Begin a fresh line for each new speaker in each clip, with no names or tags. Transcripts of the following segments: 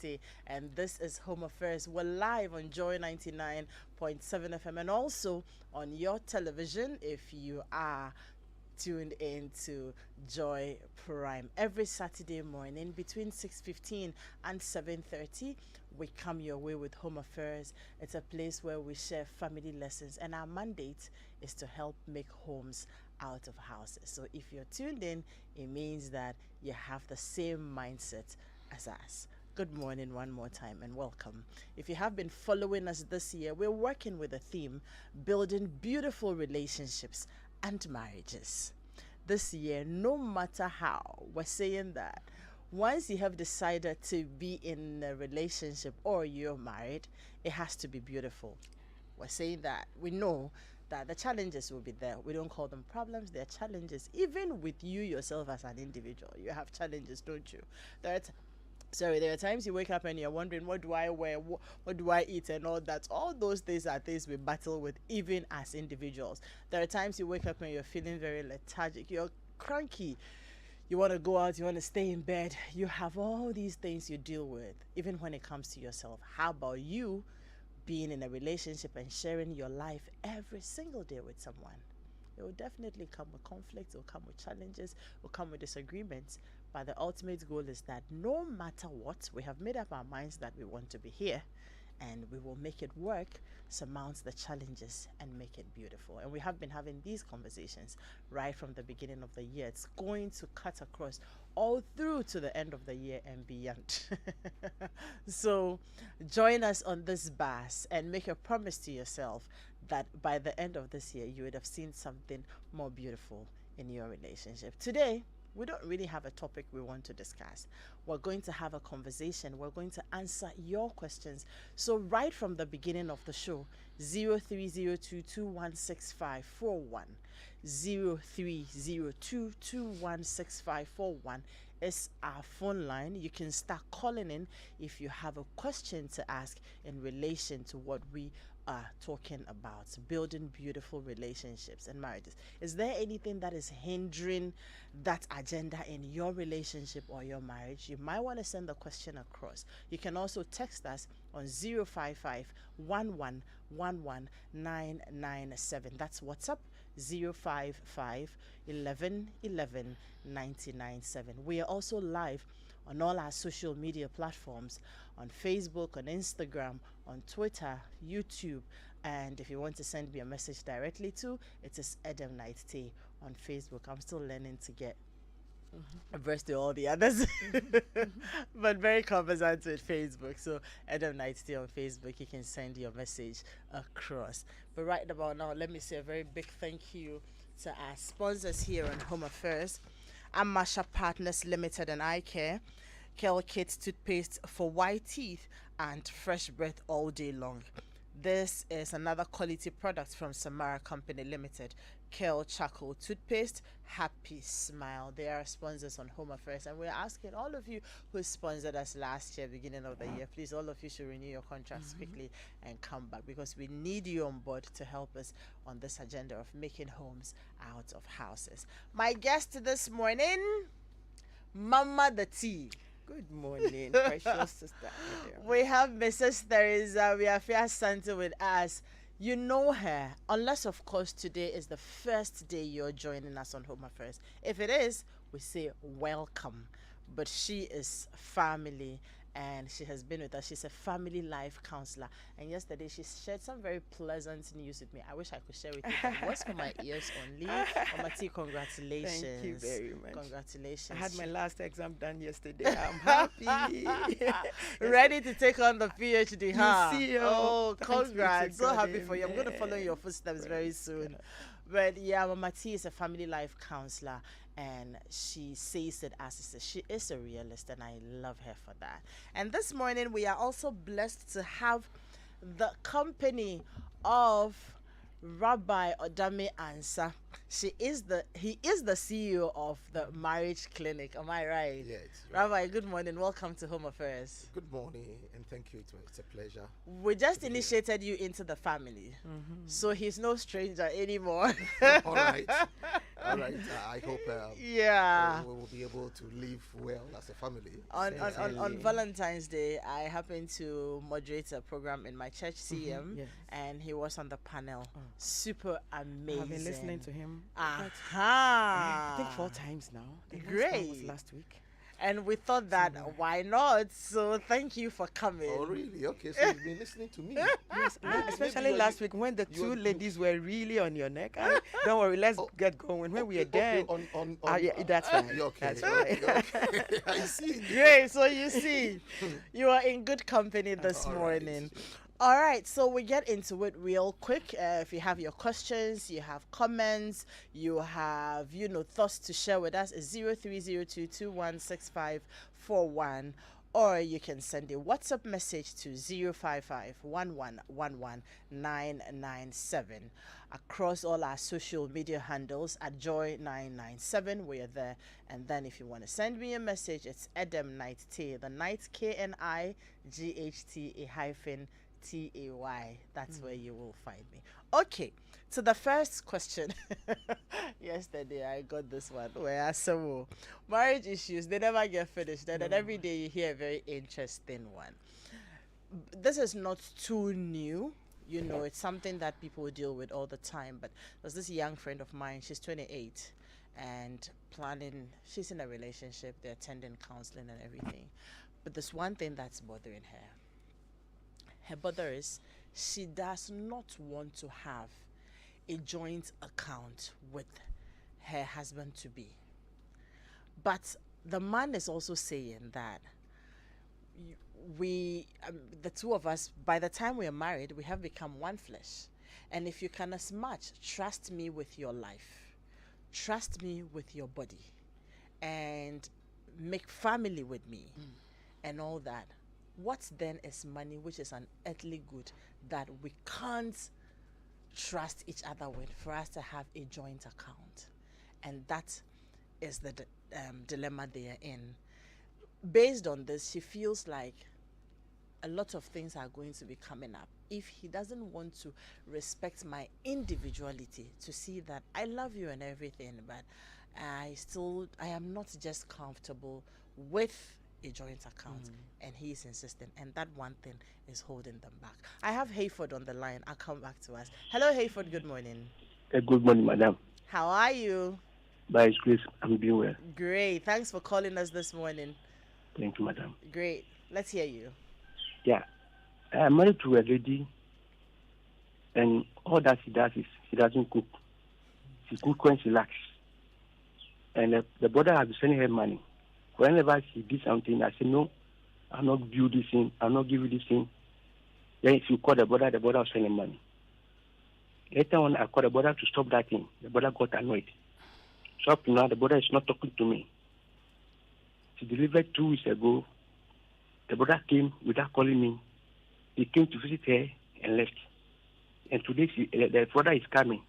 Day, and this is Home Affairs. We're live on Joy99.7 FM and also on your television if you are tuned in to Joy Prime every Saturday morning between 6:15 and 7:30. We come your way with Home Affairs. It's a place where we share family lessons, and our mandate is to help make homes out of houses. So if you're tuned in, it means that you have the same mindset as us. Good morning one more time and welcome. If you have been following us this year, we're working with a theme, building beautiful relationships and marriages. This year, no matter how, we're saying that once you have decided to be in a relationship or you're married, it has to be beautiful. We're saying that we know that the challenges will be there. We don't call them problems, they're challenges. Even with you yourself as an individual, you have challenges, don't you? There are there are times you wake up and you're wondering, what do I wear? What do I eat? And all that. All those things are things we battle with even as individuals. There are times you wake up and you're feeling very lethargic. You're cranky. You want to go out. You want to stay in bed. You have all these things you deal with, even when it comes to yourself. How about you being in a relationship and sharing your life every single day with someone? It will definitely come with conflicts, it will come with challenges, it will come with disagreements. But the ultimate goal is that no matter what, we have made up our minds that we want to be here and we will make it work, surmount the challenges and make it beautiful. And we have been having these conversations right from the beginning of the year. It's going to cut across all through to the end of the year and beyond. So join us on this bus and make a promise to yourself that by the end of this year, you would have seen something more beautiful in your relationship. Today, we don't really have a topic we want to discuss. We're going to have a conversation. We're going to answer your questions. So right from the beginning of the show, 0302216541, 0302216541 is our phone line. You can start calling in if you have a question to ask in relation to what we are talking about, building beautiful relationships and marriages. Is there anything that is hindering that agenda in your relationship or your marriage? You might want to send the question across. You can also text us on 055 997. That's WhatsApp, 055 997. We are also live on all our social media platforms, on Facebook, on Instagram, on Twitter, YouTube, and if you want to send me a message directly to, it is Adam Night Tea on Facebook. I'm still learning to get abreast to all the others, but very conversant with Facebook. So Adam Night Tea on Facebook, you can send your message across. But right about now, let me say a very big thank you to our sponsors here on Home Affairs. Amasha Partners Limited and Eye Care, Kel Kids Toothpaste for white teeth, and fresh breath all day long. This is another quality product from Samara Company Limited. Kel Charcoal Toothpaste, happy smile. They are sponsors on Home Affairs, and we're asking all of you who sponsored us last year, beginning of the year, please, all of you should renew your contracts quickly and come back, because we need you on board to help us on this agenda of making homes out of houses. My guest this morning, Mama the Tea.
Good morning, precious sister.
We have Mrs. Theresa Wiafia Santa with us. You know her, unless of course today is the first day you're joining us on Home Affairs. If it is, we say welcome. But she is family and she has been with us. She's a family life counselor. And yesterday she shared some very pleasant news with me. I wish I could share with you, but it was for my ears only. Omati, congratulations.
Thank you very much.
Congratulations.
I had my last exam done yesterday. I'm happy.
Ready to take on the PhD, huh?
You see,
oh,
thanks
congrats. So
God,
happy for you. I'm going to follow in your
amen.
footsteps
Praise
very soon.
God.
But yeah, Mama T is a family life counselor, and she says it as it says. She is a realist, and I love her for that. And this morning, we are also blessed to have the company of Rabbi Odame Ansa. He is the CEO of the marriage clinic. Am I right?
Yes.
Rabbi, good morning. Welcome to Home Affairs.
Good morning, and thank you. It's a pleasure.
We just initiated you into the family, so he's no stranger anymore.
All right. All right. I hope
Yeah.
we will be able to live well as a family.
On Valentine's Day, I happened to moderate a program in my church, CM,
Yes.
and he was on the panel. Super amazing.
I've been listening to him.
Aha.
I think 4 times now. The last one
Great.
was last week.
And we thought that why not? So thank you for coming.
Oh, really? Okay, so you've been listening to me.
Yes,
Maybe
especially
you-
last week when the
you-
two ladies were really on your neck. Don't worry, let's get going. When we are
Okay,
done.
on
Yeah, that's right.
Yeah, okay.
That's right.
Okay. I see.
Great. So you see, you are in good company this
All right.
morning. All right, so we get into it real quick. If you have your questions, you have comments, you have, thoughts to share with us, it's 0302216541, or you can send a WhatsApp message to 055-1111-997. Across all our social media handles at Joy997, we are there. And then if you want to send me a message, it's Edem Night T, the night KNIGHT hyphen TAY. That's where you will find me. Okay, to the first question. Yesterday I got this one where so marriage issues, they never get finished. And then every day you hear a very interesting one. This is not too new. It's something that people deal with all the time. But there's this young friend of mine, she's 28 and she's in a relationship, they're attending counseling and everything. But there's one thing that's bothering her. Her bother is she does not want to have a joint account with her husband to be. But the man is also saying that the two of us, by the time we are married, we have become one flesh. And if you can as much trust me with your life, trust me with your body, and make family with me and all that, what then is money, which is an earthly good that we can't trust each other with, for us to have a joint account? And that is the dilemma they are in. Based on this, she feels like a lot of things are going to be coming up if he doesn't want to respect my individuality, to see that I love you and everything, but I am not just comfortable with a joint account, and he's insistent, and that one thing is holding them back. I have Hayford on the line. I'll come back to us. Hello, Hayford. Good morning.
Good morning, madam.
How are you?
By His grace, I'm doing well.
Great. Thanks for calling us this morning.
Thank you, madam.
Great. Let's hear you.
Yeah, I'm married to a lady, and all that she does is she doesn't cook. She cooks when she likes, and the brother has been sending her money. Whenever she did something, I say, no, I'll not give you this thing, I'll not give you this thing. Then if you call the brother will send him money. Later on, I called the brother to stop that thing. The brother got annoyed. So up to now, the brother is not talking to me. She delivered 2 weeks ago. The brother came without calling me. He came to visit her and left. And today, the brother is coming.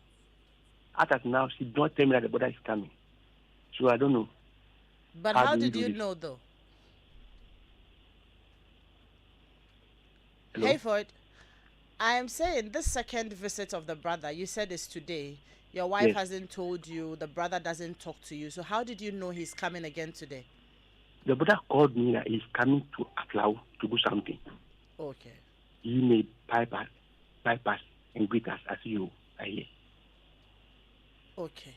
As of now, she don't tell me that the brother is coming. So I don't know.
But how did you know, though?
Hello?
Hayford, I am saying this second visit of the brother, you said is today. Your wife
Yes.
hasn't told you, the brother doesn't talk to you. So how did you know he's coming again today?
The brother called me that he's coming to Aflau to do something.
Okay.
He made bypass and greet us as you are here.
Okay.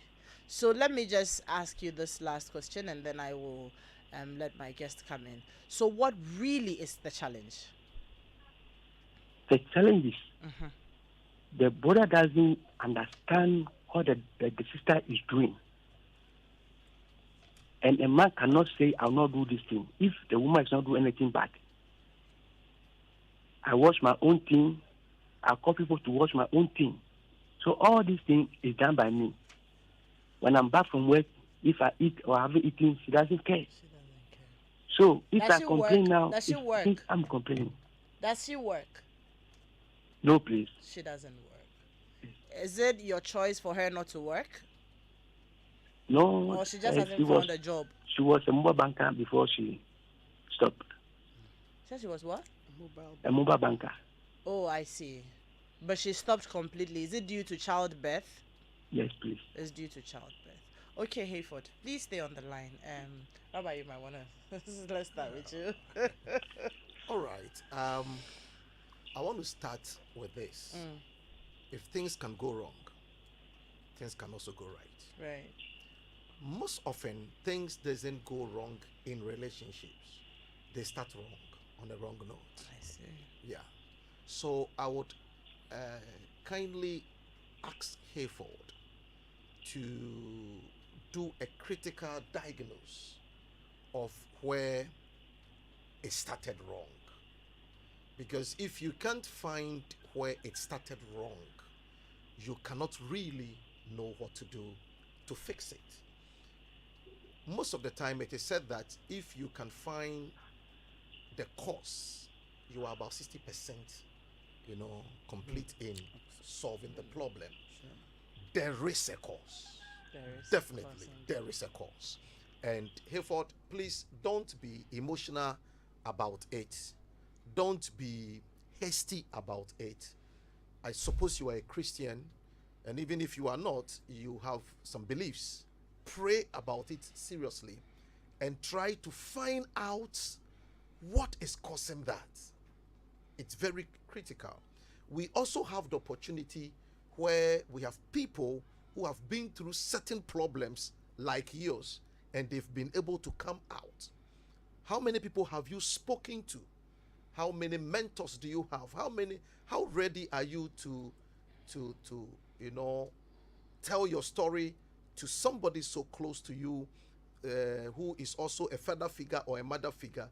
So let me just ask you this last question, and then I will let my guest come in. So what really is the challenge?
The challenge is the brother doesn't understand what the sister is doing. And a man cannot say, I'll not do this thing if the woman is not doing anything bad. I wash my own thing. I call people to wash my own thing. So all these things is done by me. When I'm back from work, if I eat or I haven't eaten, she doesn't care.
She doesn't care.
So if
Does
I
she
complain
work?
now,
Does she
it's
work?
think I'm complaining.
Does she work?
No, please.
She doesn't work. Is it your choice for her not to work?
No,
Or she just
she
hasn't
was
found a job?
she was a mobile banker before she stopped.
Said she was what?
Mobile
A
bank.
mobile banker.
Oh, I see. But she stopped completely. Is it due to childbirth?
Yes, please.
It's due to childbirth. Okay, Hayford, please stay on the line. How about you, my wanna? Let's start with you.
All right. I want to start with this.
Mm,
If things can go wrong, things can also go right.
right.
Most often, things doesn't go wrong in relationships. They start wrong on a wrong note.
I see.
Yeah. So I would uh, kindly ask Hayford to do a critical diagnose of where it started wrong. Because if you can't find where it started wrong, you cannot really know what to do to fix it. Most of the time, it is said that if you can find the cause, you are about 60%, complete in solving the problem. There is a cause.
There is.
Definitely, there is a cause. And Hayford, please don't be emotional about it. Don't be hasty about it. I suppose you are a Christian, and even if you are not, you have some beliefs. Pray about it seriously and try to find out what is causing that. It's very critical. We also have the opportunity where we have people who have been through certain problems like yours and they've been able to come out. How many people have you spoken to? How many mentors do you have? How ready are you to tell your story to somebody so close to you, who is also a father figure or a mother figure,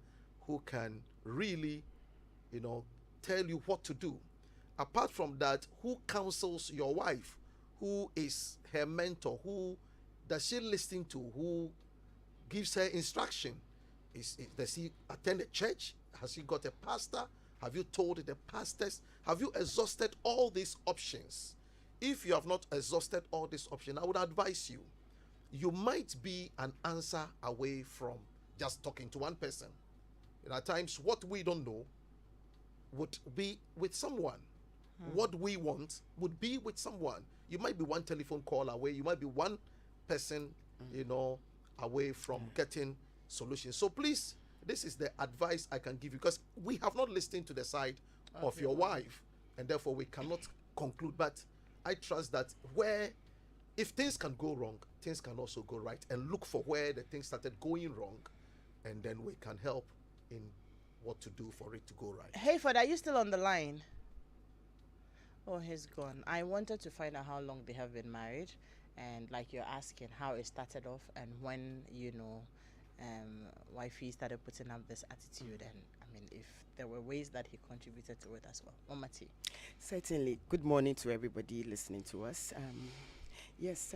who can really tell you what to do? Apart from that, who counsels your wife? Who is her mentor? Who does she listen to? Who gives her instruction? Does he attend a church? Has he got a pastor? Have you told the pastors? Have you exhausted all these options? If you have not exhausted all these options, I would advise you. You might be an answer away from just talking to one person. And at times, what we don't know would be with someone. What we want would be with someone. You might be one telephone call away. You might be one person, away from getting solutions. So please, this is the advice I can give you, because we have not listened to the side of your wife, and therefore we cannot conclude. But I trust that if things can go wrong, things can also go right, and look for where the things started going wrong, and then we can help in what to do for it to go right.
Hayford, are you still on the line? Oh, he's gone. I wanted to find out how long they have been married, and like you're asking how it started off and when wifey started putting up this attitude, and I mean if there were ways that he contributed to it as well. Mama T.
Certainly. Good morning to everybody listening to us. Yes,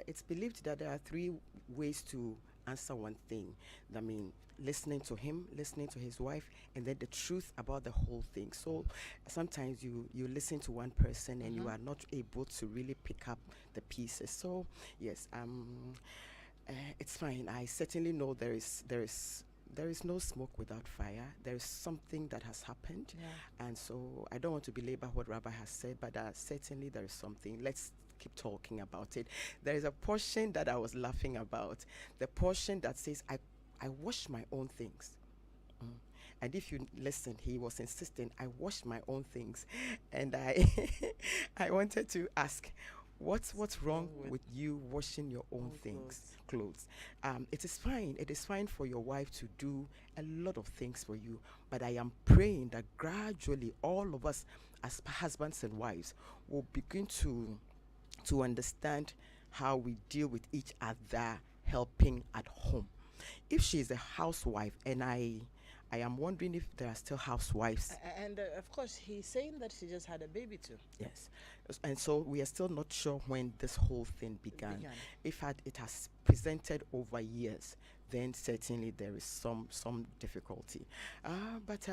it's believed that there are three ways to answer one thing. I mean, listening to him, listening to his wife, and then the truth about the whole thing. So sometimes you listen to one person and you are not able to really pick up the pieces. So yes, it's fine. I certainly know there is no smoke without fire. There is something that has happened, and so I don't want to belabor what Rabbi has said, but certainly there is something. Let's keep talking about it. There is a portion that I was laughing about, the portion that says, I wash my own things. And if you listen, he was insisting, I wash my own things. And I wanted to ask, what's wrong with you washing your own things, clothes? It is fine. It is fine for your wife to do a lot of things for you. But I am praying that gradually all of us as husbands and wives will begin to understand how we deal with each other helping at home. If she is a housewife, and I am wondering if there are still housewives.
And of course, he's saying that she just had a baby too.
Yes. And so we are still not sure when this whole thing began. If it has presented over years, then certainly there is some difficulty. But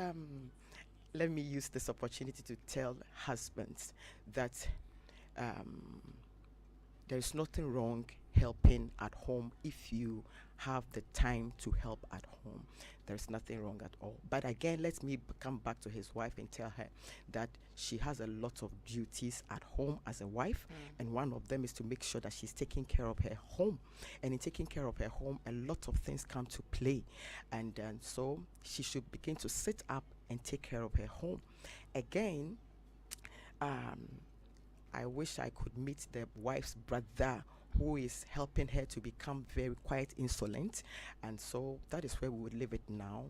let me use this opportunity to tell husbands that there's nothing wrong helping at home if you have the time to help at home. There's nothing wrong at all. But again, let me come back to his wife and tell her that she has a lot of duties at home as a wife, and one of them is to make sure that she's taking care of her home. And in taking care of her home, a lot of things come to play, and so she should begin to sit up and take care of her home. Again, I wish I could meet the wife's brother who is helping her to become very quite insolent, and so that is where we would leave it now.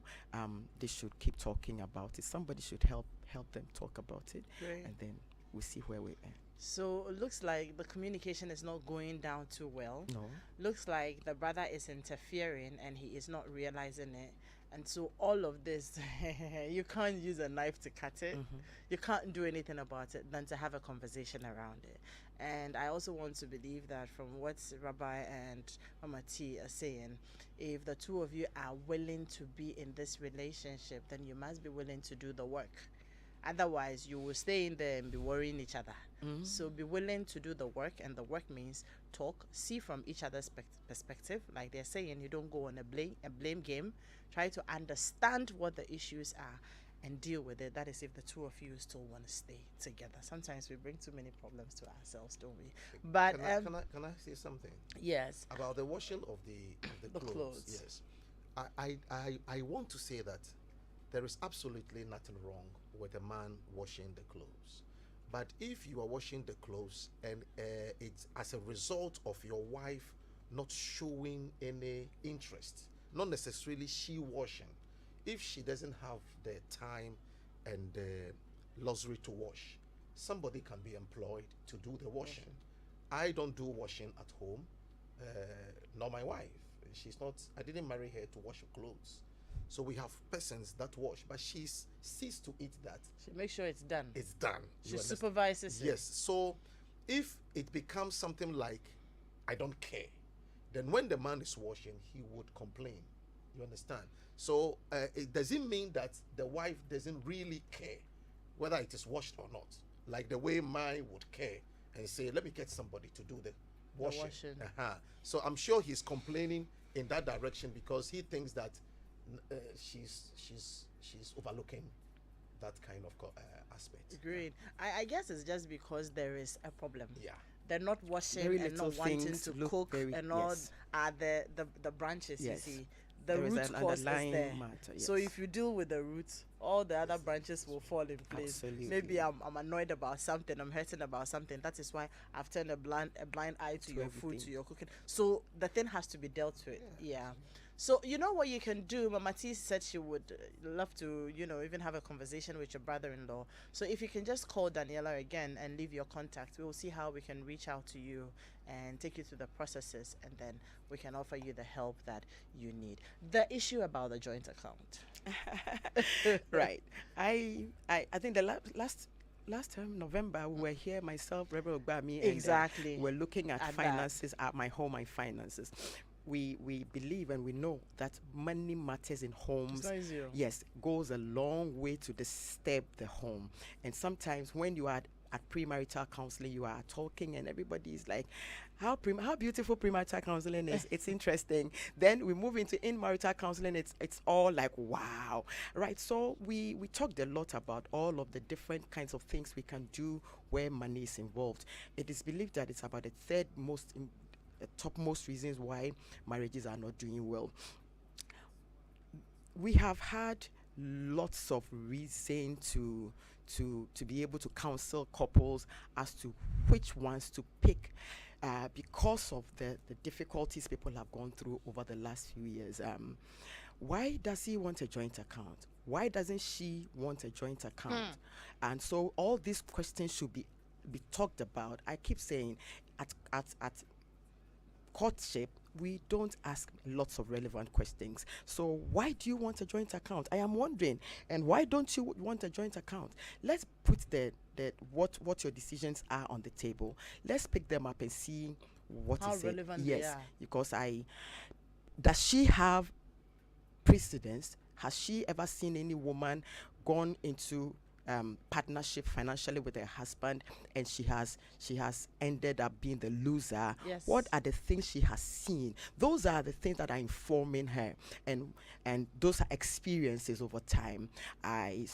They should keep talking about it. Somebody should help them talk about it,
Great.
and then we'll see where we end.
So it looks like the communication is not going down too well.
No.
Looks like the brother is interfering and he is not realizing it. And so all of this, you can't use a knife to cut it. You can't do anything about it than to have a conversation around it. And I also want to believe that from what Rabbi and Mama T are saying, if the two of you are willing to be in this relationship, then you must be willing to do the work. Otherwise, you will stay in there and be worrying each other. So be willing to do the work, and the work means talk, see from each other's perspective. Like they're saying, you don't go on a blame game. Try to understand what the issues are and deal with it. That is if the two of you still want to stay together. Sometimes we bring too many problems to ourselves, don't we? But
can I say something
yes,
about the washing of the clothes? Yes, I want to say that there is absolutely nothing wrong with a man washing the clothes. But if you are washing the clothes and it's as a result of your wife not showing any interest, not necessarily she washing, if she doesn't have the time and the luxury to wash, somebody can be employed to do the washing. I don't do washing at home, nor my wife. She's not, I didn't marry her to wash her clothes. So we have persons that wash, but she sees to it that
she makes sure it's done.
it's done.
She
You understand?
supervises it.
Yes. So if it becomes something like, I don't care, then when the man is washing, he would complain. You understand? So it doesn't mean that the wife doesn't really care whether it is washed or not. Like the way mine would care and say, let me get somebody to do the washing. So I'm sure he's complaining in that direction because he thinks that she's overlooking that kind of aspect.
Agreed. I guess it's just because there is a problem.
Yeah.
They're not washing
Very
and
little
not wanting
things
to
look
cook
very-
and all
yes.
are the branches,
Yes.
you see. The
There is
root
an
cause is
underlying
there.
matter,
So
yes.
if you deal with the root, all the other branches will fall in place.
Absolutely.
Maybe I'm annoyed about something, I'm hurting about something. That is why I've turned a blind eye to your food,
everything.
to your cooking. So the thing has to be dealt with. Yeah. So you know what you can do? Mama T said she would love to, even have a conversation with your brother-in-law. So if you can just call Daniela again and leave your contact, we will see how we can reach out to you and take you through the processes, and then we can offer you the help that you need. The issue about the joint account.
Right. I think the last time November we were here, myself, Reverend Ogbami,
Exactly.
and we're looking at
At that.
finances, at my home and finances. We believe and we know that money matters in homes.
It's not easy.
Yes, goes a long way to disturb the home. And sometimes when you are at premarital counseling, you are talking and everybody is like, how beautiful premarital counseling is. It's interesting. Then we move into in-marital counseling. It's all like, wow. Right. So we talked a lot about all of the different kinds of things we can do where money is involved. It is believed that it's about the topmost reasons why marriages are not doing well. We have had lots of reason to be able to counsel couples as to which ones to pick because of the difficulties people have gone through over the last few years. Why does he want a joint account? Why doesn't she want a joint account? And so all these questions should be talked about. I keep saying at courtship, we don't ask lots of relevant questions. So why do you want a joint account? I am wondering. And why don't you want a joint account? Let's put what your decisions are on the table. Let's pick them up and see what
How
is it.
relevant they
Yes,
are.
because does she have precedence? Has she ever seen any woman gone into partnership financially with her husband, and she has ended up being the loser.
Yes.
What are the things she has seen? Those are the things that are informing her, and those are experiences over time. I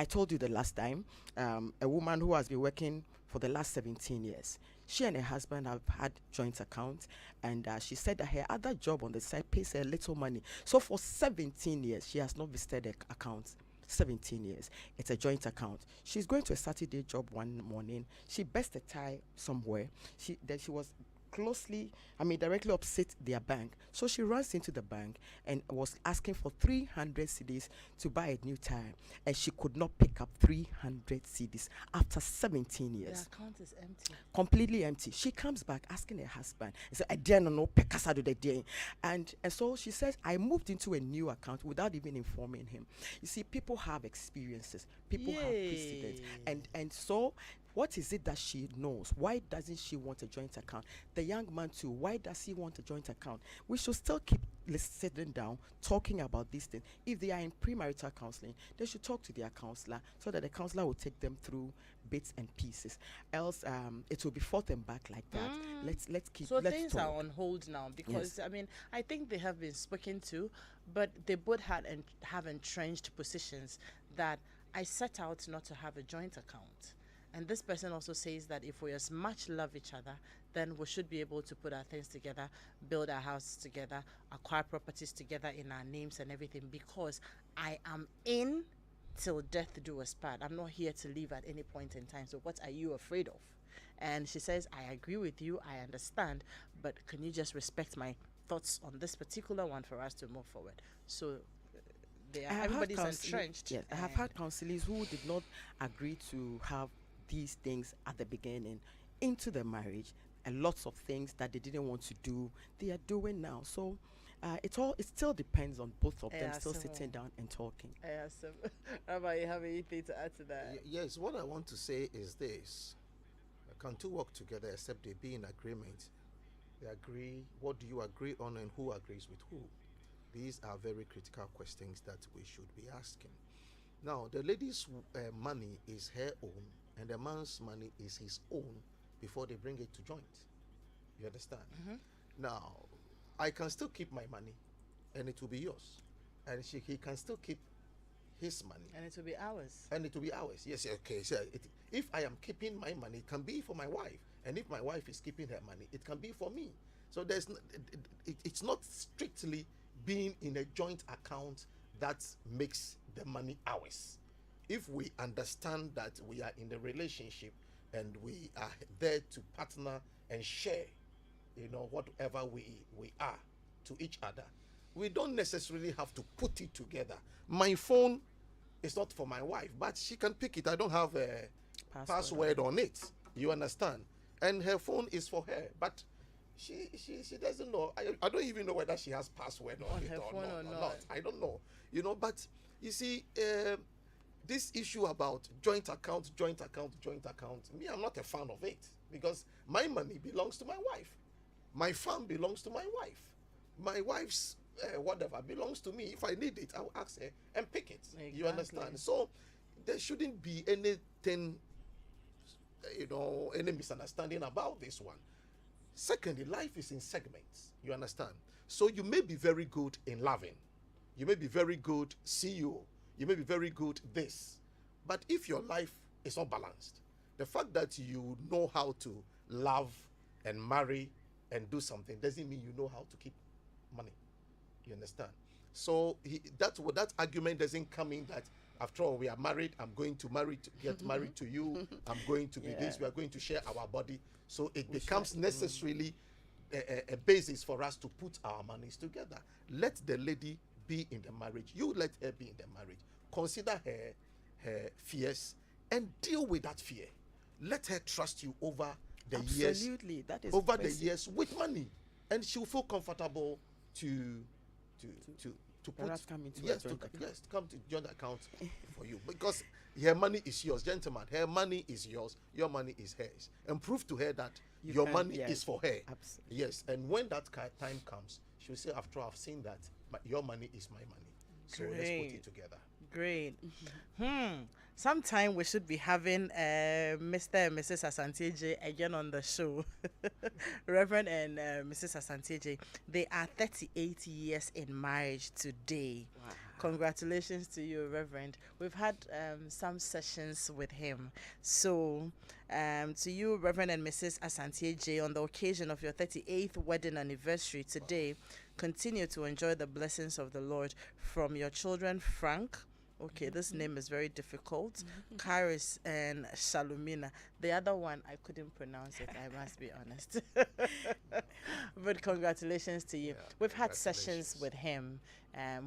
told you the last time, a woman who has been working for the last 17 years. She and her husband have had joint accounts, and she said that her other job on the side pays her little money. So for 17 years, she has not visited her account. 17 years. It's a joint account. She's going to a Saturday job one morning. She burst a tie somewhere. She was directly opposite their bank. So she runs into the bank and was asking for 300 cedis to buy a new tie. And she could not pick up 300 cedis after 17 years.
The account is empty.
Completely empty. She comes back asking her husband, and said, I dare not know, Pekasa do the day. And so she says, I moved into a new account without even informing him. You see, people have experiences, people have precedents. And so what is it that she knows? Why doesn't she want a joint account? The young man too, why does he want a joint account? We should still keep sitting down, talking about these things. If they are in premarital counseling, they should talk to their counselor so that the counselor will take them through bits and pieces. Else, it will be forth and back like that. Let's keep.
So
let's
things
talk.
are on hold now because
Yes.
I mean I think they have been spoken to, but they both have entrenched positions that I set out not to have a joint account. And this person also says that if we as much love each other, then we should be able to put our things together, build our houses together, acquire properties together in our names and everything, because I am in till death do us part. I'm not here to leave at any point in time. So what are you afraid of? And she says, I agree with you, I understand, but can you just respect my thoughts on this particular one for us to move forward? So everybody's entrenched.
Yes, I have had counselors who did not agree to have these things at the beginning into the marriage, and lots of things that they didn't want to do, they are doing now. So it still depends on both of them still sitting down and talking.
Rabbi, you have anything to add to that?
Yes, what I want to say is this. Can two work together except they be in agreement? They agree. What do you agree on and who agrees with who? These are very critical questions that we should be asking. Now, the lady's money is her own, and the man's money is his own before they bring it to joint. You understand? Now, I can still keep my money, and it will be yours. And he can still keep his money.
And it will be ours.
And it will be ours. Yes, okay. So if I am keeping my money, it can be for my wife. And if my wife is keeping her money, it can be for me. So it's not strictly being in a joint account that makes the money ours. If we understand that we are in a relationship and we are there to partner and share, whatever we are to each other, we don't necessarily have to put it together. My phone is not for my wife, but she can pick it. I don't have a password on it. You understand? And her phone is for her, but she doesn't know. I don't even know whether she has password on it or not. I don't know. But you see, this issue about joint account, me, I'm not a fan of it, because my money belongs to my wife. My farm belongs to my wife. My wife's whatever belongs to me. If I need it, I'll ask her and pick it. Exactly. You understand? So there shouldn't be anything, any misunderstanding about this one. Secondly, life is in segments. You understand? So you may be very good in loving. You may be very good CEO. You may be very good this. But if your life is not balanced, the fact that you know how to love and marry and do something doesn't mean you know how to keep money. You understand? So that argument doesn't come in that after all we are married, I'm going to get married to you, I'm going to be this, we are going to share our body. So it becomes necessarily a basis for us to put our monies together. Let the lady be in the marriage. You let her be in the marriage. Consider her fears and deal with that fear. Let her trust you over the years.
Absolutely, that is
over
basic.
the years with money, and she'll feel comfortable to
perhaps
put
come into
come to joint account for you, because her money is yours, gentlemen. Her money is yours. Your money is hers, and prove to her that your money is for her.
Absolutely.
Yes, and when that time comes, she'll say, "After I've seen that, your money is my money." So let's put it together.
Great. Sometime we should be having Mr. and Mrs. Asantieje again on the show. Reverend and Mrs. Asantieje, they are 38 years in marriage today.
Wow.
Congratulations to you, Reverend. We've had some sessions with him. So, to you, Reverend and Mrs. Asantieje, on the occasion of your 38th wedding anniversary today, continue to enjoy the blessings of the Lord from your children, Frank. Okay, this name is very difficult. Karis and Shalomina. The other one, I couldn't pronounce it, I must be honest. But congratulations to you.
Yeah,
We've had sessions
congratulations.
with him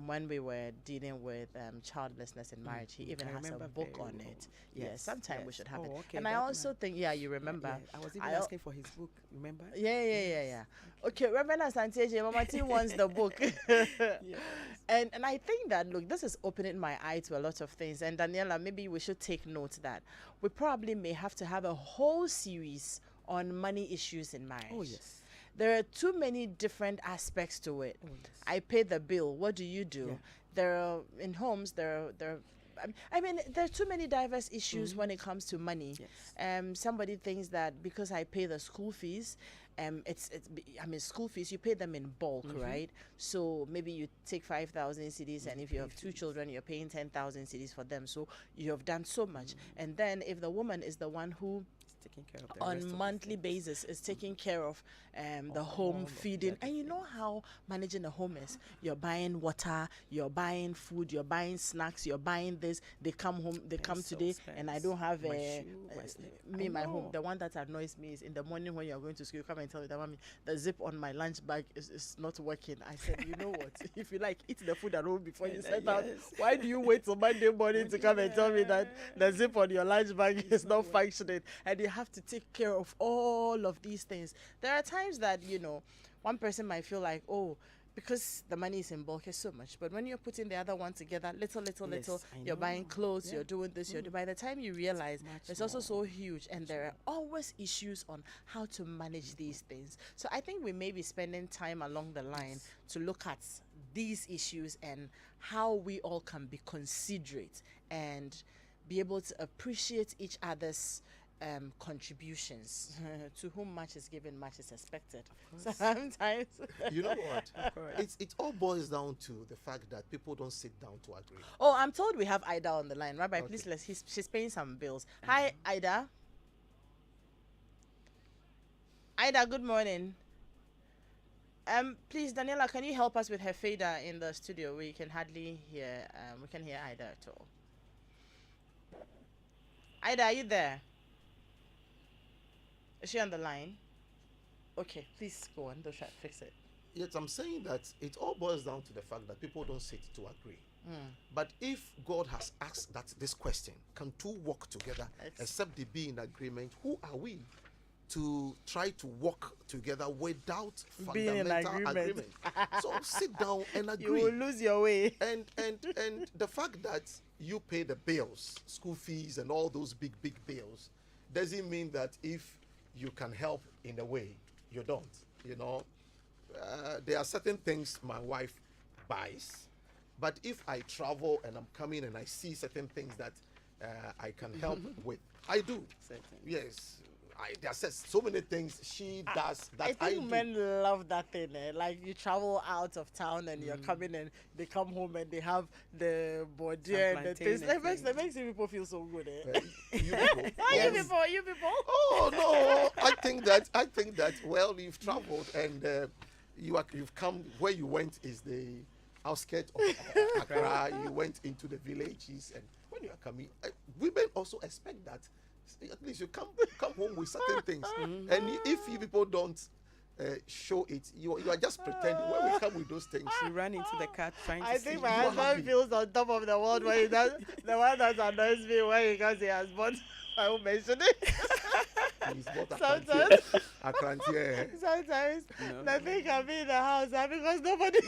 when we were dealing with childlessness in marriage. He even
I
has a
remember
book
very
on
well.
it. Yes, sometime we should have it.
Oh, okay,
And I
that
also
one.
think, yeah, you remember.
Yeah, I was even
I-
asking for his book, remember?
Yeah. Okay, Reverend Asantieje, Mama T wants the book.
Yes.
And I think that, look, this is opening my eye to a lot of things. And Daniela, maybe we should take note that we probably may have to have a whole series on money issues in marriage.
Oh, yes.
There are too many different aspects to it.
Oh, yes.
I pay the bill. What do you do?
Yeah.
There are, in homes, there are too many diverse issues when it comes to money.
Yes.
Somebody thinks that because I pay the school fees, school fees, you pay them in bulk, right? So maybe you take 5,000 CDs, and if you have two children, you're paying 10,000 CDs for them. So you have done so much. And then if the woman is the one who
It's taking care of the rest
on
of the
monthly
things.
basis is taking care of the
All
home
of the
feeding.
other
And you know how managing a home is. You're buying water, you're buying food, you're buying snacks, you're buying this. They come home, they come
so
today, and I don't have
my
a
shoe, my slip.
me
I
my home.
know.
The one that annoys me is in the morning when you're going to school, you come and tell me that, mommy, the zip on my lunch bag is not working. I said, you know what? If you like, eat the food at home before you set out.
Yes.
Why do you wait till Monday morning to come and tell me that the zip on your lunch bag is not functioning? And you have to take care of all of these things. There are times that, one person might feel like, oh, because the money is in bulk, it's so much. But when you're putting the other one together, little,
Yes, I
you're buying
know.
clothes,
Yeah.
you're doing this, by the time you realize,
much
it's also so
more.
huge. And there are always issues on how to manage these things. So I think we may be spending time along the line to look at these issues and how we all can be considerate and be able to appreciate each other's contributions. To whom much is given, much is expected. Sometimes.
You know what?
course.
It all boils down to the fact that people don't sit down to agree.
Oh, I'm told we have Ida on the line. Rabbi,
Okay.
please, she's paying some bills. Hi, Ida. Ida, good morning. Please, Daniela, can you help us with her fader in the studio? We can hardly hear, we can hear Ida at all. Ida, are you there? Is she on the line? Okay, please go on. Don't try to fix it.
Yet I'm saying that it all boils down to the fact that people don't sit to agree. But if God has asked that this question, can two walk together except they be in agreement? Who are we to try to walk together without
Being in
fundamental
agreement.
So sit down and
You
agree.
will lose your way.
And the fact that you pay the bills, school fees and all those big bills, doesn't mean that if you can help in a way, you don't. There are certain things my wife buys, but if I travel and I'm coming and I see certain things that I can help with, I do. Yes, there's so many things she does that
I
I
think
do.
men love that thing. Like you travel out of town and you're coming and they come home and they have the body and the
plantain
things.
and
That makes you people feel so good.
You people.
You people.
Oh no! I think that. Well, you've traveled and you've come. Where you went is the outskirts of Accra. You went into the villages, and when you are coming, women also expect that. At least you come home with certain things, and if you people don't show it, you are just pretending. When we come with those things,
She ran into the car trying to
I
see.
think my
you are happy.
husband feels on top of the world when he does. The one that annoys me when he comes, he has bought. I won't mention it.
he's bought
Sometimes.
a crantier.
Sometimes
No.
the thing can be in the house because nobody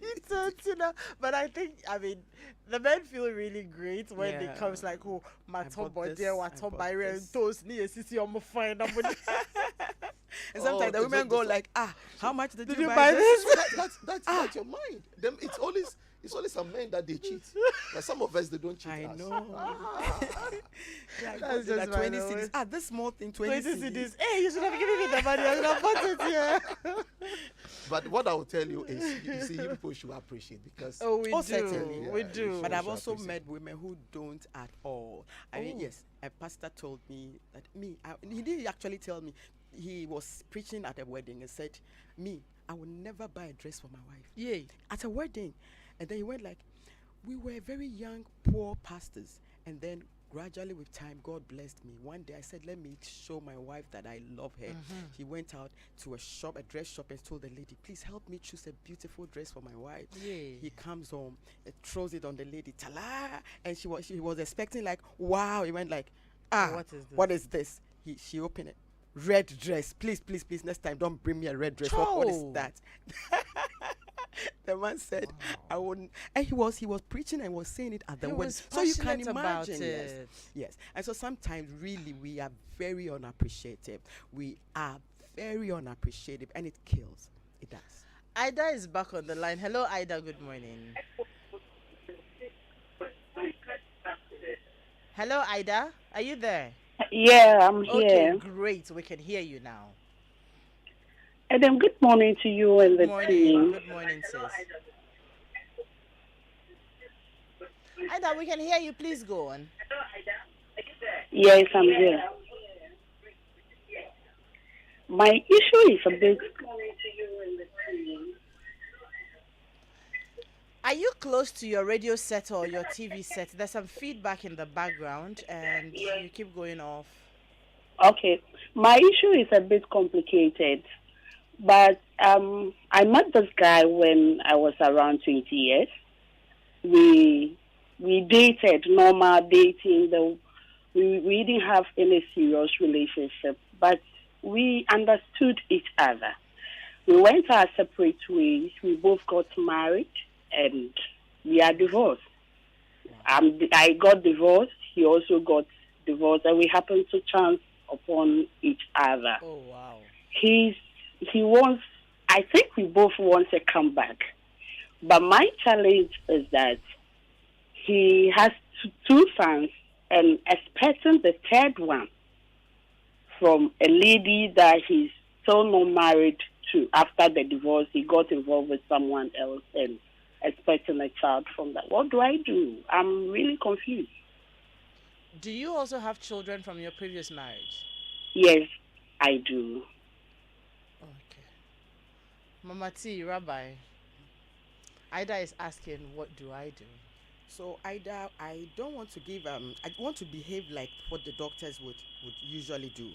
eats it, But I think, the men feel really great when they
Yeah.
come. It's like, oh, my
I
top
bought
body,
this,
what
I
top
bought
barrier and
this.
toast, ni esisi omo fine.
And sometimes the
Oh,
women
so-
go
so-
like, how much did
Did
you
you
buy
buy
this?
this?
That's your mind. Them, it's always It's only some men that they cheat. But some of us, they don't cheat
I
us.
know. Yeah,
That's
just
just
20
my
cities.
knowledge.
This small thing, 20
20
cities.
CDs. Hey, you should have given me the money. I would have bought it here.
But what I will tell you is, you see, you people should appreciate because
Oh, we
Oh,
do.
certainly,
We
yeah,
do.
you
But
should
I've also
appreciate.
met women who don't at all. I mean,
Oh.
yes, a pastor told me that he didn't actually tell me. He was preaching at a wedding and said, I will never buy a dress for my wife.
Yay.
At a wedding. And then he went like, we were very young, poor pastors. And then gradually with time, God blessed me. One day I said, let me show my wife that I love her. He went out to a dress shop and told the lady, please help me choose a beautiful dress for my wife.
Yay.
He comes home, throws it on the lady, tala, and she was expecting like, wow. He went like, what is this? She opened it. Red dress. Please, please, please, next time don't bring me a red dress. What is
Cho.
that? The man said, I wouldn't. And he was preaching and was saying it at the
He
wedding.
was
So you can
passionate about
imagine.
it.
Yes. And so sometimes really we are very unappreciative. We are very unappreciative and it kills. It does.
Ida is back on the line. Hello, Ida. Good morning. Hello, Ida. Are you there?
Yeah, I'm
Okay,
here.
great. We can hear you now.
And then good morning to you and
Good
the
morning.
team.
Good morning, sis. Ida, we can hear you. Please go on.
Yes, I'm here. My issue is a bit.
Are you close to your radio set or your TV set? There's some feedback in the background and you keep going off.
Okay, my issue is a bit complicated, but I met this guy when I was around 20 years. We dated, normal dating. We didn't have any serious relationship, but we understood each other. We went our separate ways. We both got married, and we are divorced. I got divorced. He also got divorced, and we happened to chance upon each other.
Oh, wow.
He wants. I think we both want a comeback, but my challenge is that he has two sons and expecting the third one from a lady that he's still not married to. After the divorce, he got involved with someone else and expecting a child from that. What do I do? I'm really confused.
Do you also have children from your previous marriage?
Yes, I do.
Okay. Mama T, Rabbi, Ida is asking, what do I do?
So Ida, I don't want to give I want to behave like what the doctors would usually do.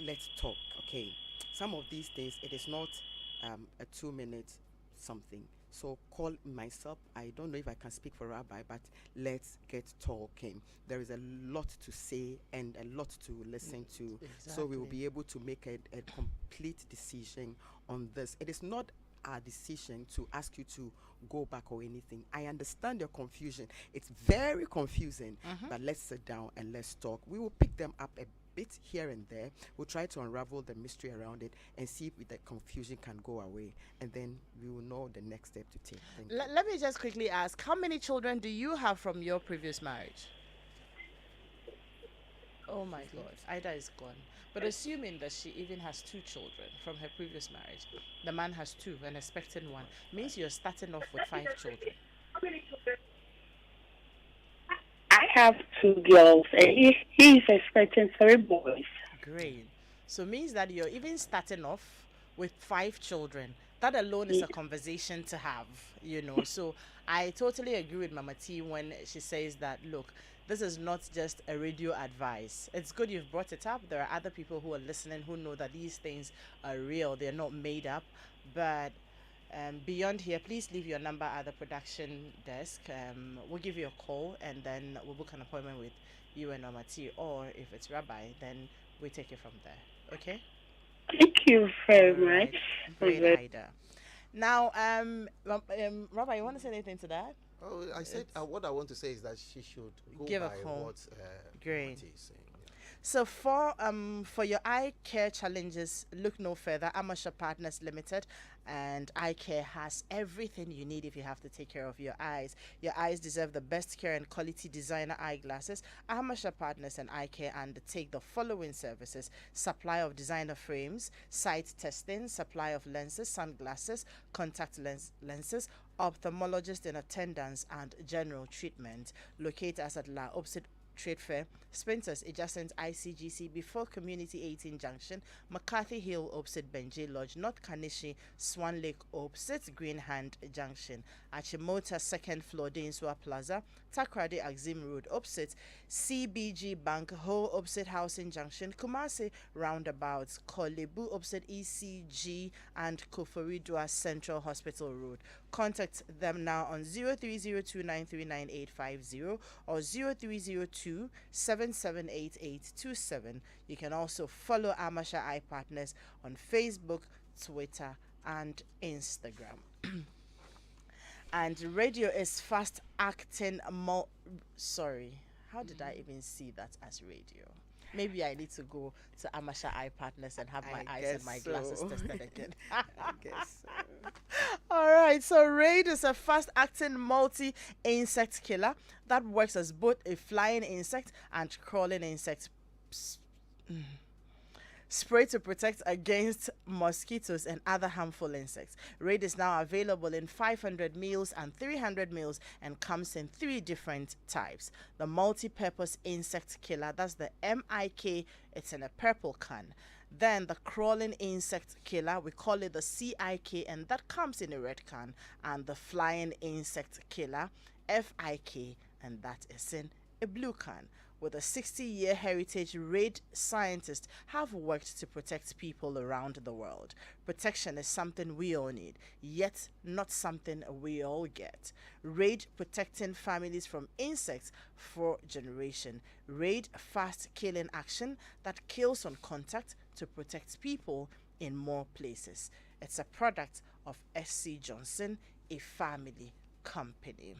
Let's talk, okay? Some of these things it is not a 2-minute something. So call myself. I don't know if I can speak for Rabbi, but let's get talking. There is a lot to say and a lot to listen to. So we will
Exactly.
be able to make a complete decision on this. It is not our decision to ask you to go back or anything. I understand your confusion. It's very confusing, but let's sit down and let's talk. We will pick them up a bit here and there. We'll try to unravel the mystery around it and see if the confusion can go away, and then we will know the next step to take. Thank you.
Let me just quickly ask, how many children do you have from your previous marriage? Oh my God, Ida is gone. But assuming that she even has 2 children from her previous marriage, the man has 2 and expecting 1, means you're starting off with 5 children.
I have 2 girls, and he's expecting 3 boys.
Great. So means that you're even starting off with 5 children. That alone is a conversation to have, you know. So I totally agree with Mama T when she says that, look, this is not just a radio advice. It's good you've brought it up. There are other people who are listening who know that these things are real. They're not made up. But beyond here, please leave your number at the production desk. We'll give you a call and then we'll book an appointment with you and Mama T. Or if it's Rabbi, then we take it from there. Okay?
Thank you very
All right.
much.
Great,
Okay.
Ida. Now, Rabbi, you want to say anything to that?
Oh, I said what I want to say is that she should go
Give a
by
call.
what
Great.
Mati is saying. Yeah.
So for your eye care challenges, look no further. Amasha Partners Limited and Eye Care has everything you need if you have to take care of your eyes. Your eyes deserve the best care and quality designer eyeglasses. Amasha Partners and Eye Care undertake the following services: supply of designer frames, sight testing, supply of lenses, sunglasses, contact lenses, ophthalmologist in attendance, and general treatment. Locate us at La Opposite Trade Fair, Spinters, adjacent ICGC before Community 18 Junction, McCarthy Hill opposite Benjay Lodge, North Kanishi, Swan Lake opposite Green Hand Junction, Achimota second floor, Dainsua Plaza, Takrade Axim Road opposite CBG Bank, Ho opposite Housing Junction, Kumasi Roundabouts, Kolebu opposite ECG, and Koforidua Central Hospital Road. Contact them now on 0302939850 or 0302-778827. You can also follow Amasha Eye Partners on Facebook, Twitter, and Instagram. And radio is fast acting sorry, how did I even see that as radio? Maybe I need to go to Amasha Eye Partners and have my eyes and my glasses tested again.
I guess so.
All right, so Raid is a fast-acting multi-insect killer that works as both a flying insect and crawling insect spray to protect against mosquitoes and other harmful insects. Raid is now available in 500 mils and 300 mils and comes in 3 different types. The multi-purpose insect killer, that's the MIK, it's in a purple can. Then the crawling insect killer, we call it the CIK, and that comes in a red can. And the flying insect killer, FIK, and that is in a blue can. With a 60-year heritage, Raid scientists have worked to protect people around the world. Protection is something we all need, yet not something we all get. Raid protecting families from insects for generation. Raid fast killing action that kills on contact to protect people in more places. It's a product of SC Johnson, a family company.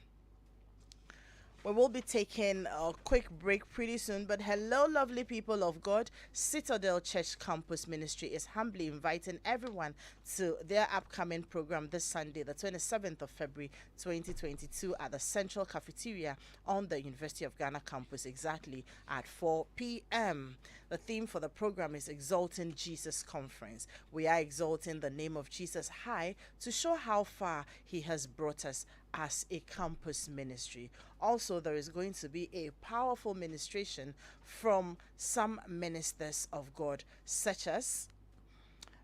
We will be taking a quick break pretty soon, but hello, lovely people of God. Citadel Church Campus Ministry is humbly inviting everyone to their upcoming program this Sunday, the 27th of February 2022, at the Central Cafeteria on the University of Ghana campus, exactly at 4 p.m. The theme for the program is Exalting Jesus Conference. We are exalting the name of Jesus high to show how far he has brought us as a campus ministry. Also, there is going to be a powerful ministration from some ministers of God, such as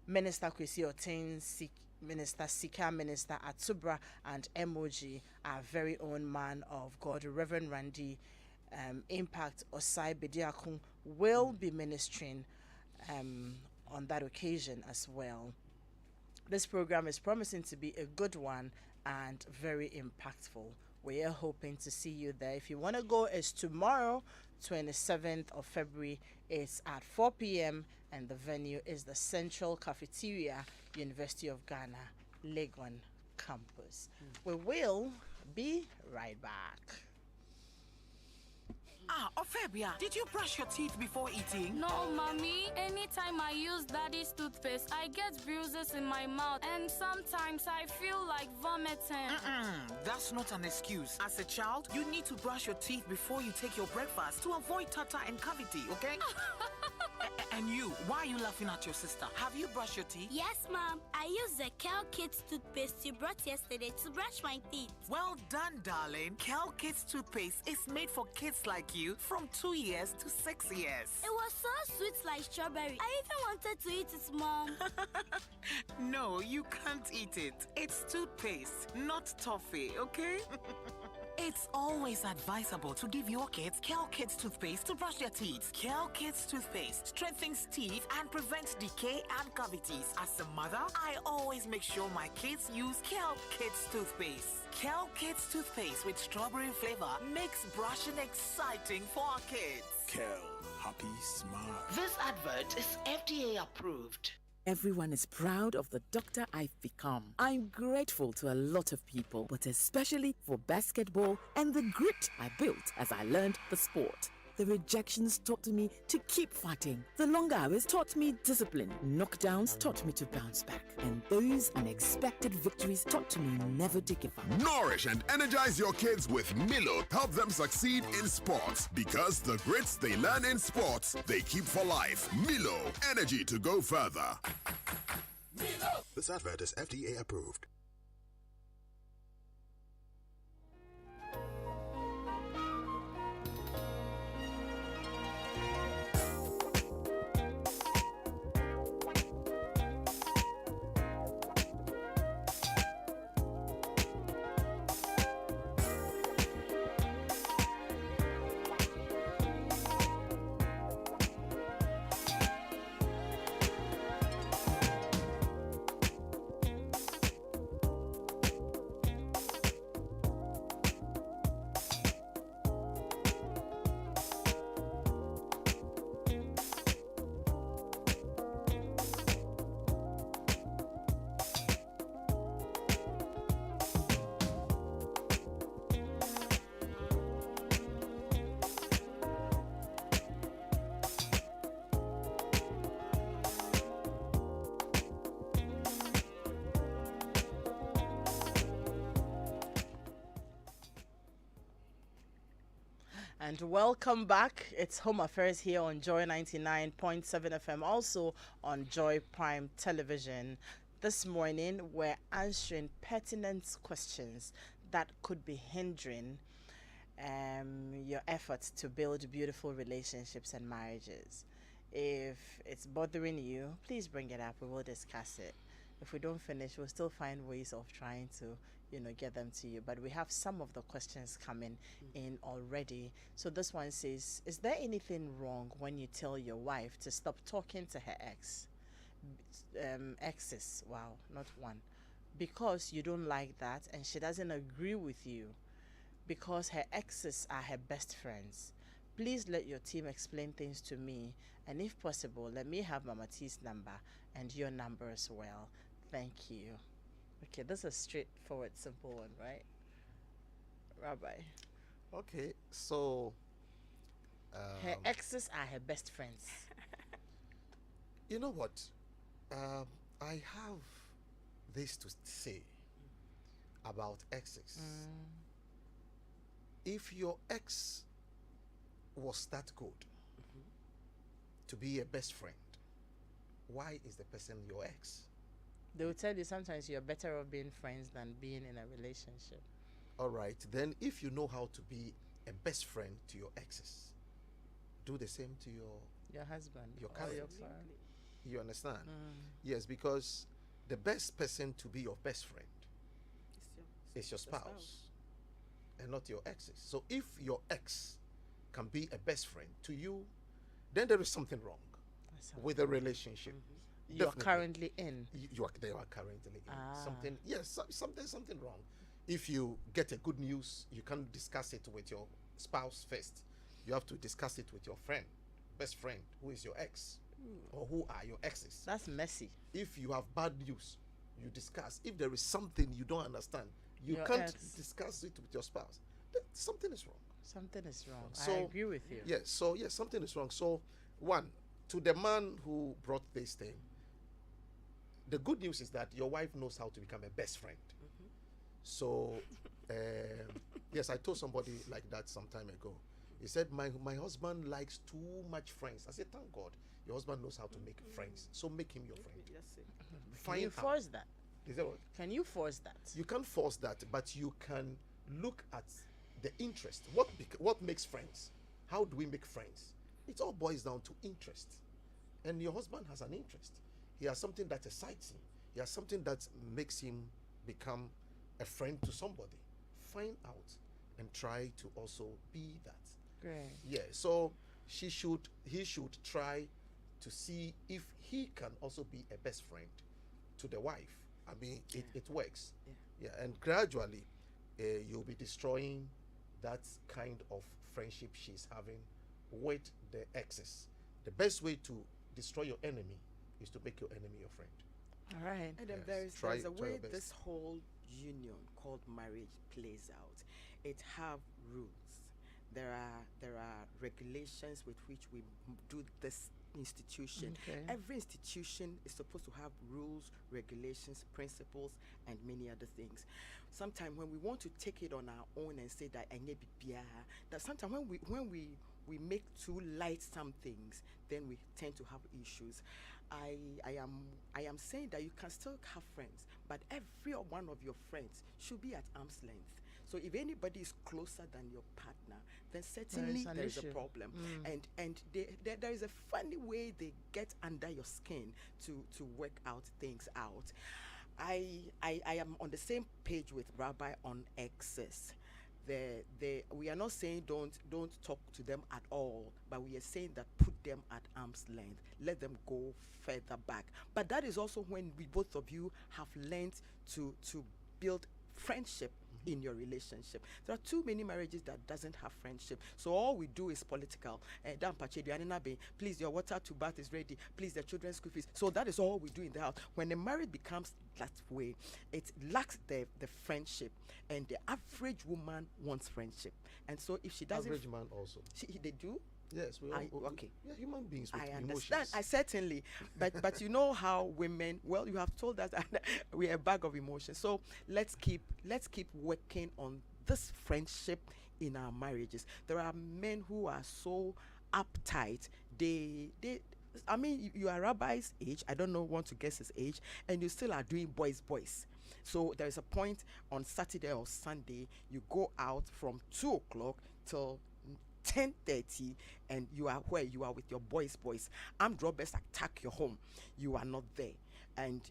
Minister Kwesi Oten, Minister Sika, Minister Atubra, and MOG, our very own man of God, Reverend Randy Impact Osai Bediakun, will be ministering on that occasion as well. This program is promising to be a good one and very impactful. We are hoping to see you there. If you want to go, it's tomorrow, 27th of February. It's at 4 p.m. and the venue is the Central Cafeteria, University of Ghana, Legon campus. We will be right back.
Ophelia, did you brush your teeth before eating?
No, Mommy. Anytime I use Daddy's toothpaste, I get bruises in my mouth and sometimes I feel like vomiting.
That's not an excuse. As a child, you need to brush your teeth before you take your breakfast to avoid tartar and cavity, okay? And you, why are you laughing at your sister? Have you brushed your teeth?
Yes, Mom. I used the Kel Kids toothpaste you brought yesterday to brush my teeth.
Well done, darling. Kel Kids toothpaste is made for kids like you from 2 years to 6 years.
It was so sweet like strawberry. I even wanted to eat it, Mom.
No, you can't eat it. It's toothpaste, not toffee, okay? It's always advisable to give your kids Kel Kids toothpaste to brush their teeth. Kel Kids toothpaste strengthens teeth and prevents decay and cavities. As a mother, I always make sure my kids use Kel Kids toothpaste. Kel Kids toothpaste with strawberry flavor makes brushing exciting for our kids.
Kel, happy smile.
This advert is FDA approved.
Everyone is proud of the doctor I've become. I'm grateful to a lot of people, but especially for basketball and the grit I built as I learned the sport. The rejections taught me to keep fighting. The long hours taught me discipline. Knockdowns taught me to bounce back. And those unexpected victories taught me never to give up.
Nourish and energize your kids with Milo. Help them succeed in sports. Because the grits they learn in sports, they keep for life. Milo, energy to go further. Milo. This advert is FDA approved.
And welcome back. It's Home Affairs here on Joy 99.7 FM, also on Joy Prime Television. This morning, we're answering pertinent questions that could be hindering your efforts to build beautiful relationships and marriages. If it's bothering you, please bring it up. We will discuss it. If we don't finish, we'll still find ways of trying to get them to you. But we have some of the questions coming in already. So this one says, is there anything wrong when you tell your wife to stop talking to her exes, wow, not one, because you don't like that and she doesn't agree with you, because her exes are her best friends? Please let your team explain things to me, and if possible, let me have Mama T's number and your number as well. Thank you. Okay, this is a straightforward, simple one, right, Rabbi?
Okay, so
her exes are her best friends.
You know what? I have this to say about exes. If your ex was that good to be a best friend, why is the person your ex?
They will tell you sometimes you're better off being friends than being in a relationship.
All right, then if you know how to be a best friend to your exes, do the same to
your husband,
your
or
current.
your friend.
You understand? Yes, because the best person to be your best friend is your spouse and not your exes. So if your ex can be a best friend to you, then there is something wrong with the relationship.
You're currently in.
They are currently in. Something, yes, something wrong. If you get a good news, you can't discuss it with your spouse first. You have to discuss it with your friend, best friend, who is your ex, or who are your exes.
That's messy.
If you have bad news, you discuss. If there is something you don't understand, you
Your
can't
ex.
discuss it with your spouse. Then something is wrong.
Something is wrong.
So,
I agree with you.
Yes, so yes, something is wrong. So, one, to the man who brought this thing, the good news is that your wife knows how to become a best friend. So, yes, I told somebody like that some time ago. He said, my husband likes too much friends. I said, thank God, your husband knows how to make friends. So make him your friend.
Can you force that?
Is that what?
Can you force that?
You can't force that, but you can look at the interest. What makes friends? How do we make friends? It all boils down to interest. And your husband has an interest. He has something that excites him. He has something that makes him become a friend to somebody. Find out and try to also be that.
Great.
Yeah, so he should try to see if he can also be a best friend to the wife. I mean, it works. Yeah, and gradually you'll be destroying that kind of friendship she's having with the exes. The best way to destroy your enemy is to make your enemy your friend.
All right.
And then
Yes.
there's a
Try
way
your best.
this whole union called marriage plays out. It have rules. there are regulations with which we do this institution.
Okay.
Every institution is supposed to have rules, regulations, principles, and many other things. Sometimes when we want to take it on our own and say that that sometimes when we make too light some things, then we tend to have issues. I am saying that you can still have friends, but every one of your friends should be at arm's length. So if anybody is closer than your partner, then certainly there is a problem. And there is a funny way they get under your skin to work out things out. I am on the same page with Rabbi on Exes. We are not saying don't talk to them at all, but we are saying that put them at arm's length, let them go further back. But that is also when we both of you have learned to build friendship in your relationship. There are too many marriages that doesn't have friendship. So all we do is political. Please, your water to bath is ready. Please, the children's school fees. So that is all we do in the house. When a marriage becomes that way, it lacks the friendship. And the average woman wants friendship. And so if she doesn't...
Average man also.
They do?
Yes, we all,
okay.
We are human beings with
I
emotions.
understand. I certainly, but you know how women. Well, you have told us that we're a bag of emotions. So let's keep working on this friendship in our marriages. There are men who are so uptight. I mean, you are Rabbi's age. I don't know, want to guess his age, and you still are doing boys. So there is a point on Saturday or Sunday you go out from 2:00 till 10:30, and you are where you are with your boys. Armed robbers attack your home. You are not there, and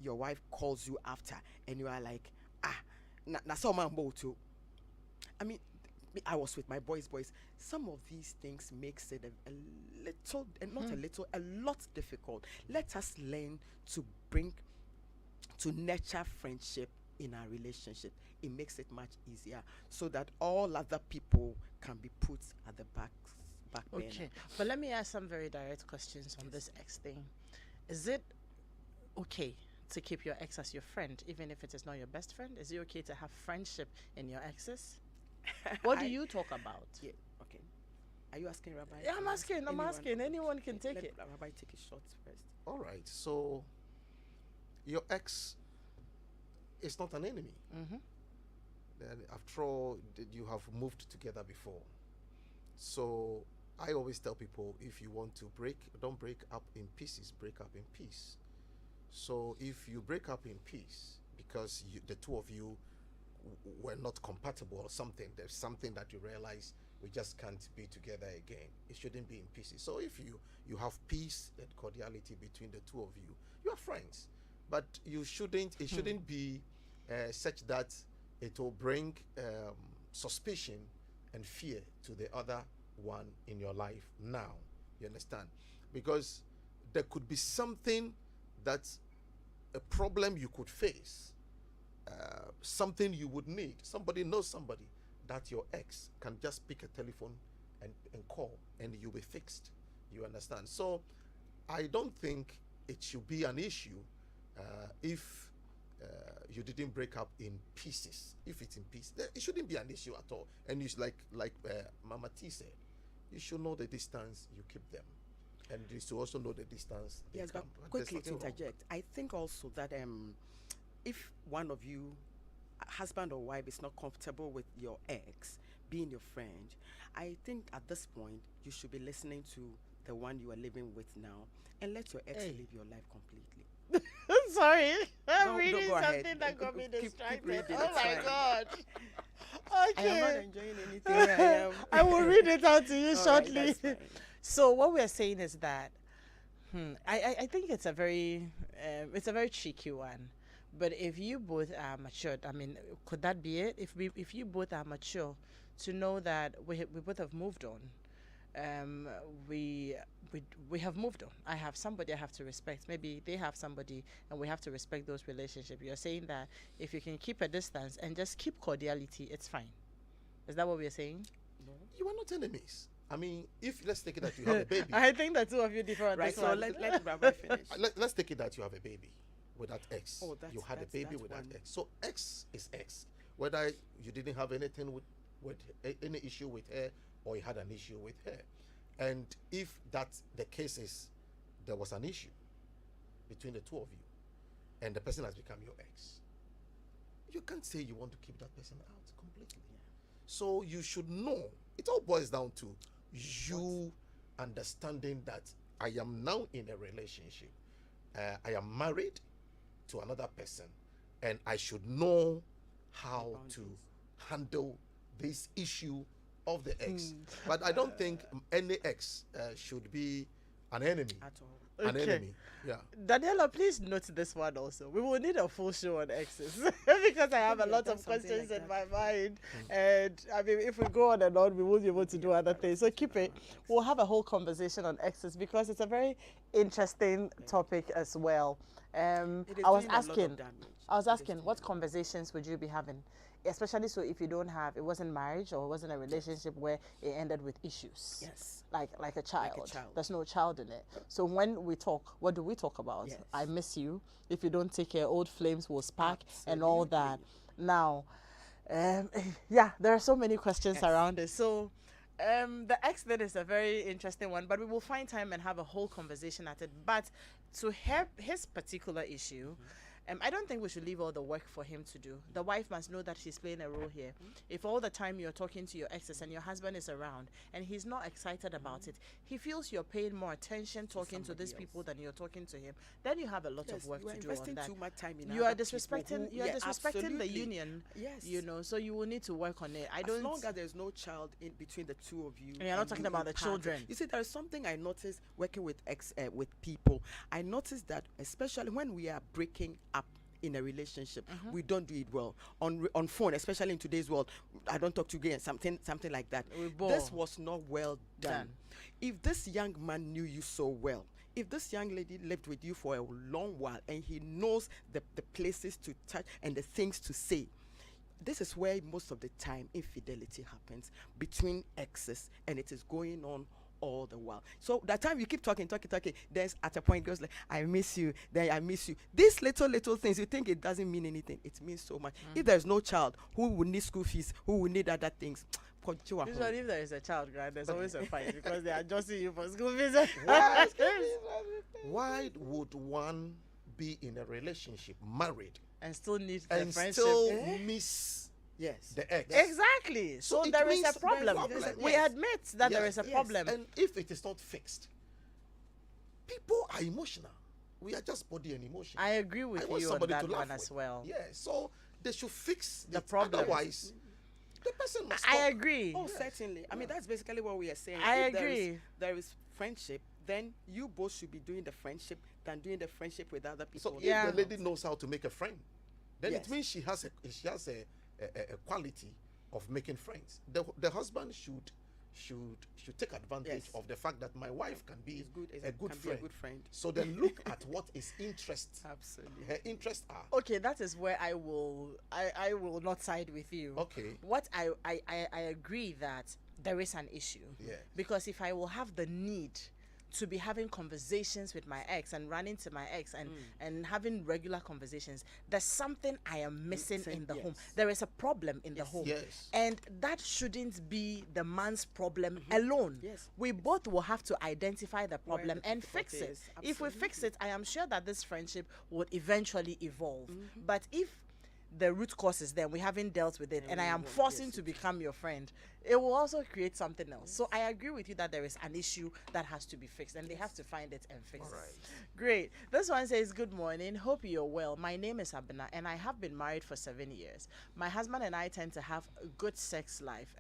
your wife calls you after, and you are like, na so man too. I mean, I was with my boys. Some of these things makes it a little, and not a little, a lot difficult. Let us learn to nurture friendship in our relationship. It makes it much easier so that all other people can be put at the back burner.
Okay, but let me ask some very direct questions on this ex thing. Is it okay to keep your ex as your friend, even if it is not your best friend? Is it okay to have friendship in your exes? What do you talk about?
Yeah, okay. Are you asking Rabbi?
Yeah, I'm asking. Anyone can take it.
Rabbi, take it short first.
All right. So your ex is not an enemy. After all, you have moved together before. So I always tell people, if you want to don't break up in pieces, break up in peace. So if you break up in peace because the two of you were not compatible or something, there's something that you realize we just can't be together again, it shouldn't be in pieces. So if you have peace and cordiality between the two of you, you are friends. But it shouldn't be such that it will bring suspicion and fear to the other one in your life now. You understand? Because there could be something that's a problem you could face, something you would need. Somebody knows somebody that your ex can just pick a telephone and call, and you'll be fixed. You understand? So I don't think it should be an issue if you didn't break up in pieces. If it's in pieces, it shouldn't be an issue at all. And it's like Mama T said, you should know the distance you keep them, and you should also know the distance they
yes,
come.
but quickly to interject, I think also that if one of you, husband or wife, is not comfortable with your ex being your friend, I think at this point you should be listening to the one you are living with now and let your ex live your life completely.
Sorry, I'm
Don't
reading
go
something
ahead.
that got me
Keep
distracted.
reading,
Oh
it's
my
fine.
God.
I am not
Okay.
enjoying anything where I am.
I will read it out to you
All right,
shortly.
that's fine.
So what we're saying is that I think it's a very tricky one. But if you both are matured, I mean, could that be it? If you both are mature to know that we both have moved on, we have moved on. I have somebody I have to respect. Maybe they have somebody, and we have to respect those relationships. You're saying that if you can keep a distance and just keep cordiality, it's fine. Is that what we're saying?
No.
You are not enemies. I mean, let's take it that you have a baby.
I think the two of you differ on
Right,
this
so
one.
let Rabbi finish.
Let's take it that you have a baby with that ex.
Oh,
you had a baby
that's
with
one.
that ex. So ex is ex. Whether you didn't have anything with with any issue with her, or he had an issue with her. And if that's the case, is there was an issue between the two of you, and the person has become your ex, you can't say you want to keep that person out completely. So you should know. It all boils down to you understanding that I am now in a relationship. I am married to another person, and I should know how to handle this issue of the ex. But I don't think any ex should be an enemy
at all.
An enemy. Yeah.
Daniela, please note this one also. We will need a full show on exes because I have a lot of questions in my mind. And I mean, if we go on and on, we won't be able to do other things. So keep it. We'll have a whole conversation on exes because it's a very interesting topic as well. I was asking, what conversations would you be having? Especially so if you don't have, it wasn't marriage or it wasn't a relationship where it ended with issues.
Yes.
Like a child. There's no child in it. So when we talk, what do we talk about?
Yes.
I miss you. If you don't take care, old flames will spark and all that. Now, yeah, there are so many questions around it. So the ex thing is a very interesting one, but we will find time and have a whole conversation at it. But to his particular issue, I don't think we should leave all the work for him to do. The wife must know that she's playing a role here. If all the time you're talking to your exes and your husband is around and he's not excited about it, he feels you're paying more attention talking to these people than you're talking to him, then you have a lot of work to do on that.
Too much time in
you are disrespecting the union.
Yes.
You know, so you will need to work on it.
As long as there's no child in between the two of you.
And you're not talking about the children.
You see, there is something I noticed working with people. I noticed that especially when we are breaking up in a relationship, we don't do it well on phone, especially in today's world. I don't talk to you again, something like that. This was not well done. If this young man knew you so well, if this young lady lived with you for a long while and he knows the places to touch and the things to say, this is where most of the time infidelity happens between exes, and it is going on all the while. So that time you keep talking, there's at a point goes like, I miss you, then I miss you. These little things, you think it doesn't mean anything. It means so much. If there's no child, who would need school fees? Who would need other things?
Usually if there is a child, right, there's always a fight because they are adjusting you for school fees.
Why would one be in a relationship, married,
and still need the friendship?
Still miss the ex.
Exactly. So there is a problem. We admit that there is a problem.
And if it is not fixed, people are emotional. We are just body and emotion.
I agree with you on that one as well.
Yeah, so they should fix
the problem.
Otherwise, the person must
I agree.
Oh, certainly. I mean, that's basically what we are saying.
I agree.
There is friendship, then you both should be doing the friendship than doing the friendship with other people.
So if the lady knows how to make a friend, then it means she has a quality of making friends. The husband should take advantage of the fact that my wife can be a good friend. So then look at what his interests,
absolutely,
her interests are.
Okay, that is where I will not side with you.
Okay.
What I agree that there is an issue.
Yeah.
Because if I will have the need to be having conversations with my ex and running to my ex and having regular conversations, there's something I am missing in the home. There is a problem in the home.
Yes.
And that shouldn't be the man's problem alone.
Yes.
We both will have to identify the problem and fix it. If we fix it, I am sure that this friendship would eventually evolve. But if the root cause is there, we haven't dealt with it, and I am forcing to become your friend, it will also create something else. So I agree with you that there is an issue that has to be fixed, and they have to find it and fix it. Great. This one says, good morning, hope you're well. My name is Abena, and I have been married for 7 years. My husband and I tend to have a good sex life.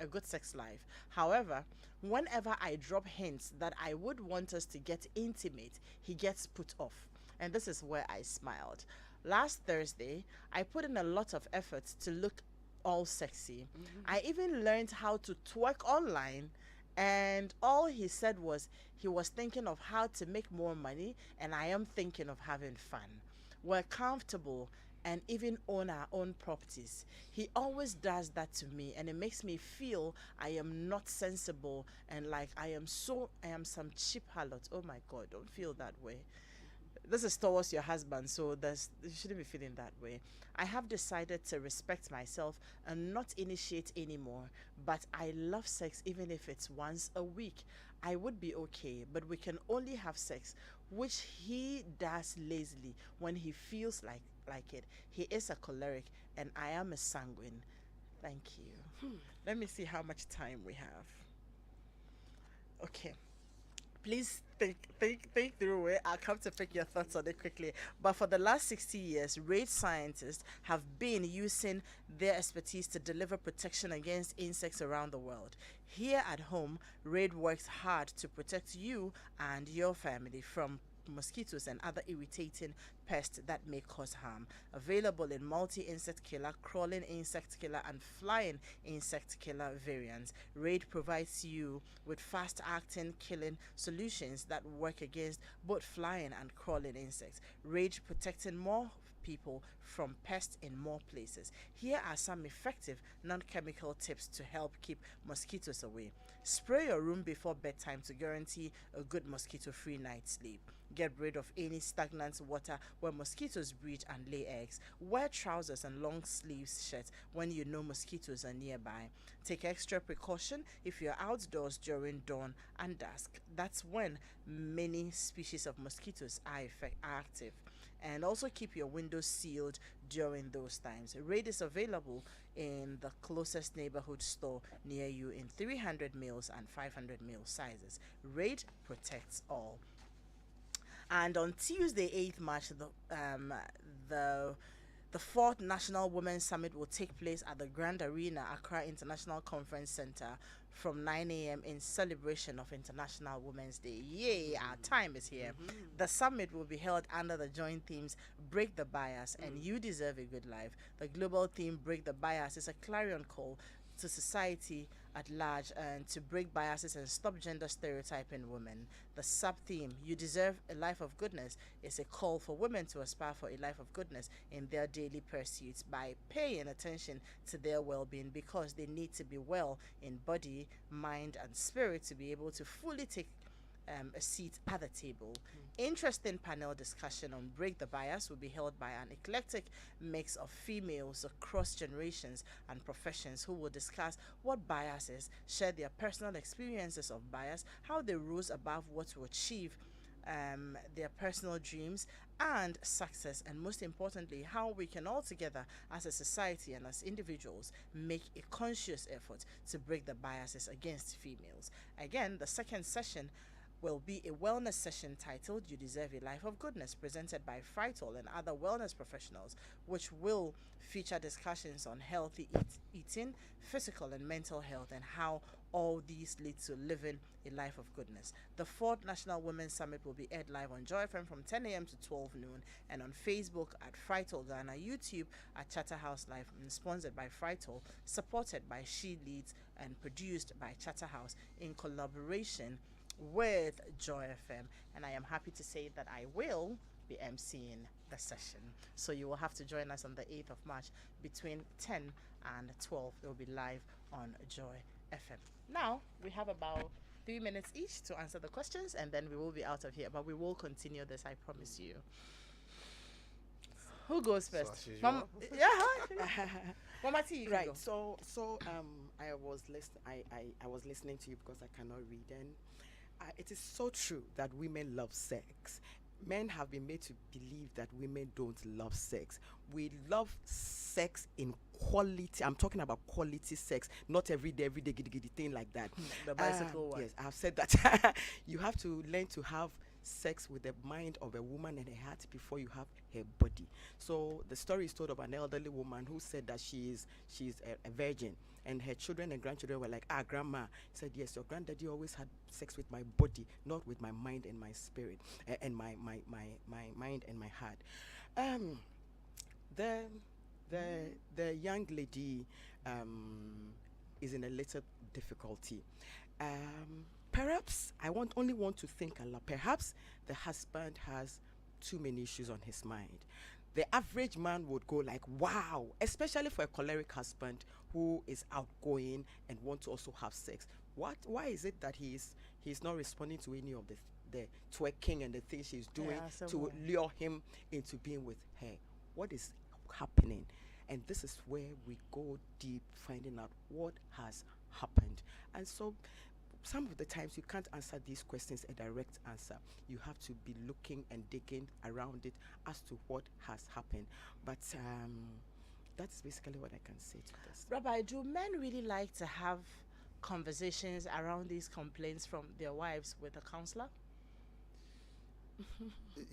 However, whenever I drop hints that I would want us to get intimate, he gets put off. And this is where I smiled. Last Thursday, I put in a lot of effort to look all sexy. I even learned how to twerk online, and all he said was he was thinking of how to make more money, and I am thinking of having fun. We're comfortable and even own our own properties. He always does that to me, and it makes me feel I am not sensible and like I am some cheap harlot. Oh my God, don't feel that way. this is towards your husband, so you shouldn't be feeling that way. I have decided to respect myself and not initiate anymore, but I love sex even if it's once a week. I would be okay, but we can only have sex, which he does lazily when he feels like it. He is a choleric, and I am a sanguine. Thank you. Let me see how much time we have. Okay. Please think through it. I'll come to pick your thoughts on it quickly. But for the last 60 years, raid scientists have been using their expertise to deliver protection against insects around the world. Here at home, raid works hard to protect you and your family from mosquitoes and other irritating pests that may cause harm. Available in multi-insect killer, crawling insect killer, and flying insect killer variants, Raid provides you with fast-acting killing solutions that work against both flying and crawling insects. Raid protecting more people from pests in more places. Here are some effective non-chemical tips to help keep mosquitoes away. Spray your room before bedtime to guarantee a good mosquito-free night's sleep. Get rid of any stagnant water where mosquitoes breed and lay eggs. Wear trousers and long sleeves shirts when you know mosquitoes are nearby. Take extra precaution if you're outdoors during dawn and dusk. That's when many species of mosquitoes are active. And also keep your windows sealed during those times. Raid is available in the closest neighborhood store near you in 300 mils and 500 mil sizes. Raid protects all. And on Tuesday, 8th March, the fourth National Women's Summit will take place at the Grand Arena, Accra International Conference Center from 9 a.m. in celebration of International Women's Day. Yay, our time is here. The summit will be held under the joint themes Break the Bias and You Deserve a Good Life. The global theme Break the Bias is a clarion call to society at large and to break biases and stop gender stereotyping women. The sub-theme, You Deserve a Life of Goodness, is a call for women to aspire for a life of goodness in their daily pursuits by paying attention to their well-being, because they need to be well in body, mind, and spirit to be able to fully take a seat at the table. Interesting panel discussion on Break the Bias will be held by an eclectic mix of females across generations and professions who will discuss what bias is, share their personal experiences of bias, how they rose above what to achieve their personal dreams and success, and most importantly, how we can all together as a society and as individuals make a conscious effort to break the biases against females. Again, the second session will be a wellness session titled You Deserve a Life of Goodness, presented by Frital and other wellness professionals, which will feature discussions on healthy eating, physical and mental health, and how all these lead to living a life of goodness. The fourth National Women's Summit will be aired live on Joy FM from 10 a.m. to 12 noon and on Facebook at Frital Ghana, YouTube at Chatterhouse Live, and sponsored by Frital, supported by She Leads, and produced by Chatterhouse in collaboration with Joy FM. And I am happy to say that I will be emceeing the session. So you will have to join us on the 8th of March between 10 and 12. It will be live on Joy FM. Now, we have about 3 minutes each to answer the questions, and then we will be out of here. But we will continue this, I promise you. Who goes first? Mama, yeah, Mama T, you
right.
go.
So I was listening to you because I cannot read, and it is so true that women love sex. Men have been made to believe that women don't love sex. We love sex in quality. I'm talking about quality sex, not every day, giddy thing like that.
The bicycle one.
Yes, I've said that. You have to learn to have sex with the mind of a woman and her heart before you have her body. So the story is told of an elderly woman who said that she's a virgin, and her children and grandchildren were like, grandma. Said, yes, your granddaddy always had sex with my body, not with my mind and my spirit, and my mind and my heart. The young lady is in a little difficulty. Perhaps I only want to think a lot. Perhaps the husband has too many issues on his mind. The average man would go like, wow, especially for a choleric husband who is outgoing and want to also have sex. Why is it that he's not responding to any of the twerking and the things she's doing to lure him into being with her. What is happening? And this is where we go deep, finding out what has happened. And so some of the times you can't answer these questions a direct answer. You have to be looking and digging around it as to what has happened. But that's basically what I can say to this.
Rabbi, do men really like to have conversations around these complaints from their wives with a counselor?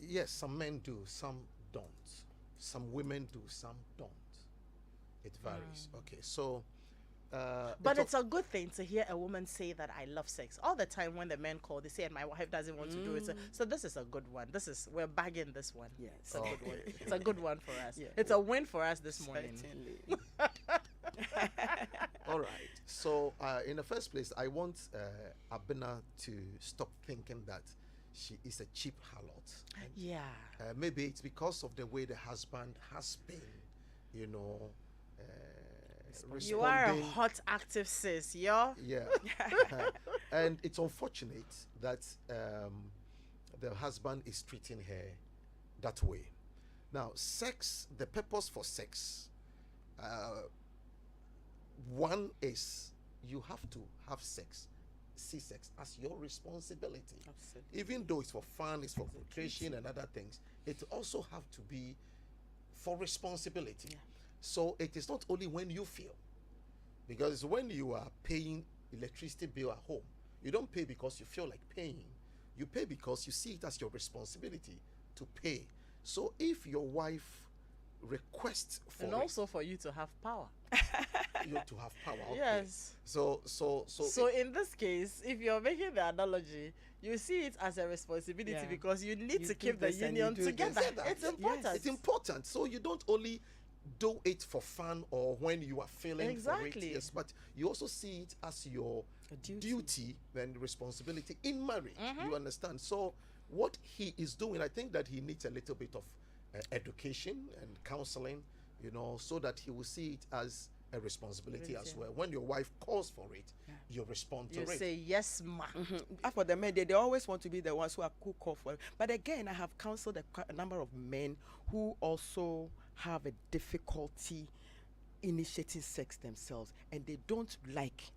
Yes, some men do, some don't. Some women do, some don't. It varies. Okay, so
but it's a good thing to hear a woman say that I love sex. All the time when the men call, they say, and my wife doesn't want to do it. So this is a good one. We're bagging this one.
Yes.
It's a good one. It's a good one for us. Yeah. It's a win for us this morning.
Certainly.
All right. So in the first place, I want Abena to stop thinking that she is a cheap harlot.
Yeah.
Maybe it's because of the way the husband has been,
you are a hot, active sis, yo.
Yeah. And it's unfortunate that the husband is treating her that way. Now, sex, the purpose for sex, one is you have to have sex, see sex as your responsibility.
Absolutely.
Even though it's for fun, it's for recreation and other things, it also have to be for responsibility.
Yeah.
So it is not only when you feel, because when you are paying electricity bill at home, you don't pay because you feel like paying. You pay because you see it as your responsibility to pay. So if your wife requests for
and also for you to have power.
You to have power. Okay.
Yes.
So
in this case, if you're making the analogy, you see it as a responsibility because you need to keep the union together. It's important.
Yes. It's important. So you don't only do it for fun or when you are feeling for it, yes, but you also see it as your duty and responsibility in marriage. You understand? So what he is doing, I think that he needs a little bit of education and counseling, so that he will see it as a responsibility as well. When your wife calls for it, you respond to it.
You say, yes, ma.
For the men, they always want to be the ones who call for it. But again, I have counseled a number of men who also have a difficulty initiating sex themselves, and they don't like.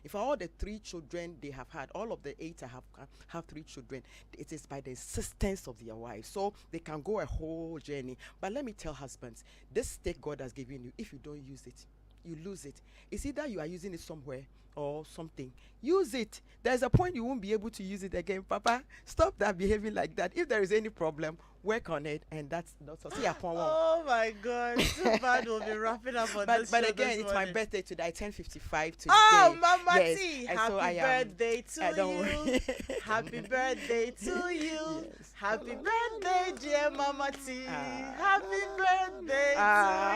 If all the 3 children they have had, all of the 8 have 3 children, it is by the insistence of their wives, so they can go a whole journey. But let me tell husbands, this stick God has given you, if you don't use it, you lose it. It's either you are using it somewhere or something. Use it. There's a point you won't be able to use it again. Papa, stop that behaving like that. If there is any problem, work on it, and that's not so.
Oh my God, too bad we'll be wrapping up on this.
But again, it's my birthday today. I turn 55 today.
Oh, Mama T,
and
happy
so
birthday to you. Happy birthday to you. Happy birthday, dear Mama T. Happy birthday to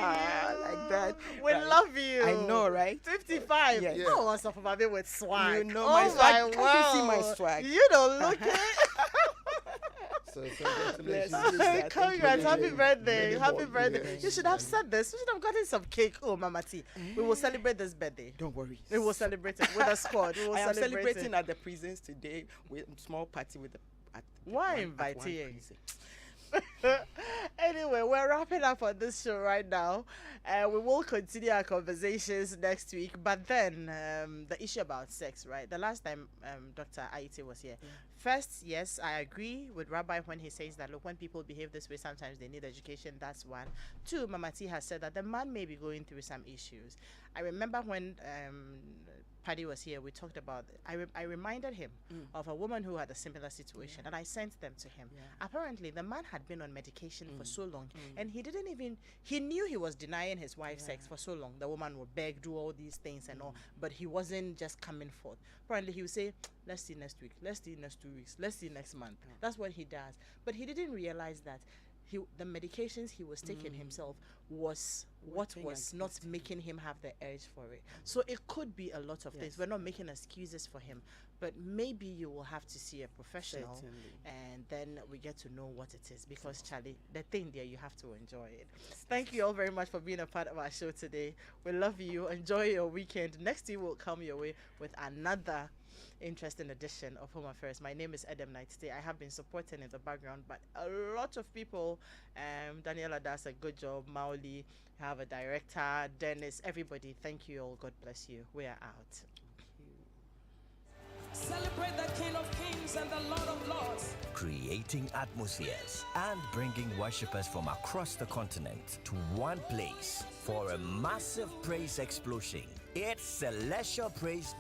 you.
Like that.
We love you.
I know, right?
55.
Yes.
Oh, what's up about me with swag?
You know my swag.
Can't
you see my swag?
You don't look it.
So congratulations.
Congrats. Happy birthday. Happy birthday.
Yes.
You should have said this. You should have gotten some cake. Oh, Mama T. We will celebrate this birthday.
Don't worry.
We will celebrate it with a squad. We will
I am
celebrate
celebrating at the prisons today with a small party with the.
Why invite you? Anyway, we're wrapping up on this show right now. We will continue our conversations next week. But then, the issue about sex, right? The last time Dr. Aite was here. First, yes, I agree with Rabbi when he says that, look, when people behave this way, sometimes they need education. That's one. 2, Mama T has said that the man may be going through some issues. I remember when Paddy was here, we talked about, I reminded him of a woman who had a similar situation, and I sent them to him. Apparently, the man had been on medication for so long, and he knew he was denying his wife sex for so long. The woman would beg, do all these things and all, but he wasn't just coming forth. Apparently, he would say, let's see next week, let's see next 2 weeks, let's see next month. That's what he does. But he didn't realize that the medications he was taking himself was what was not making him have the urge for it. So it could be a lot of things. We're not making excuses for him, but maybe you will have to see a professional.
Certainly.
And then we get to know what it is, because Charlie, the thing there, you have to enjoy it. Thank you all very much for being a part of our show today. We love you. Enjoy your weekend. Next week will come your way with another interesting edition of Home Affairs. My name is Adam Knight. Today I have been supporting in the background, but a lot of people. Daniela does a good job. Mauli, have a director. Dennis, everybody. Thank you all. God bless you. We are out.
Celebrate the King of Kings and the Lord of Lords.
Creating atmospheres and bringing worshippers from across the continent to one place for a massive praise explosion. It's Celestial Praise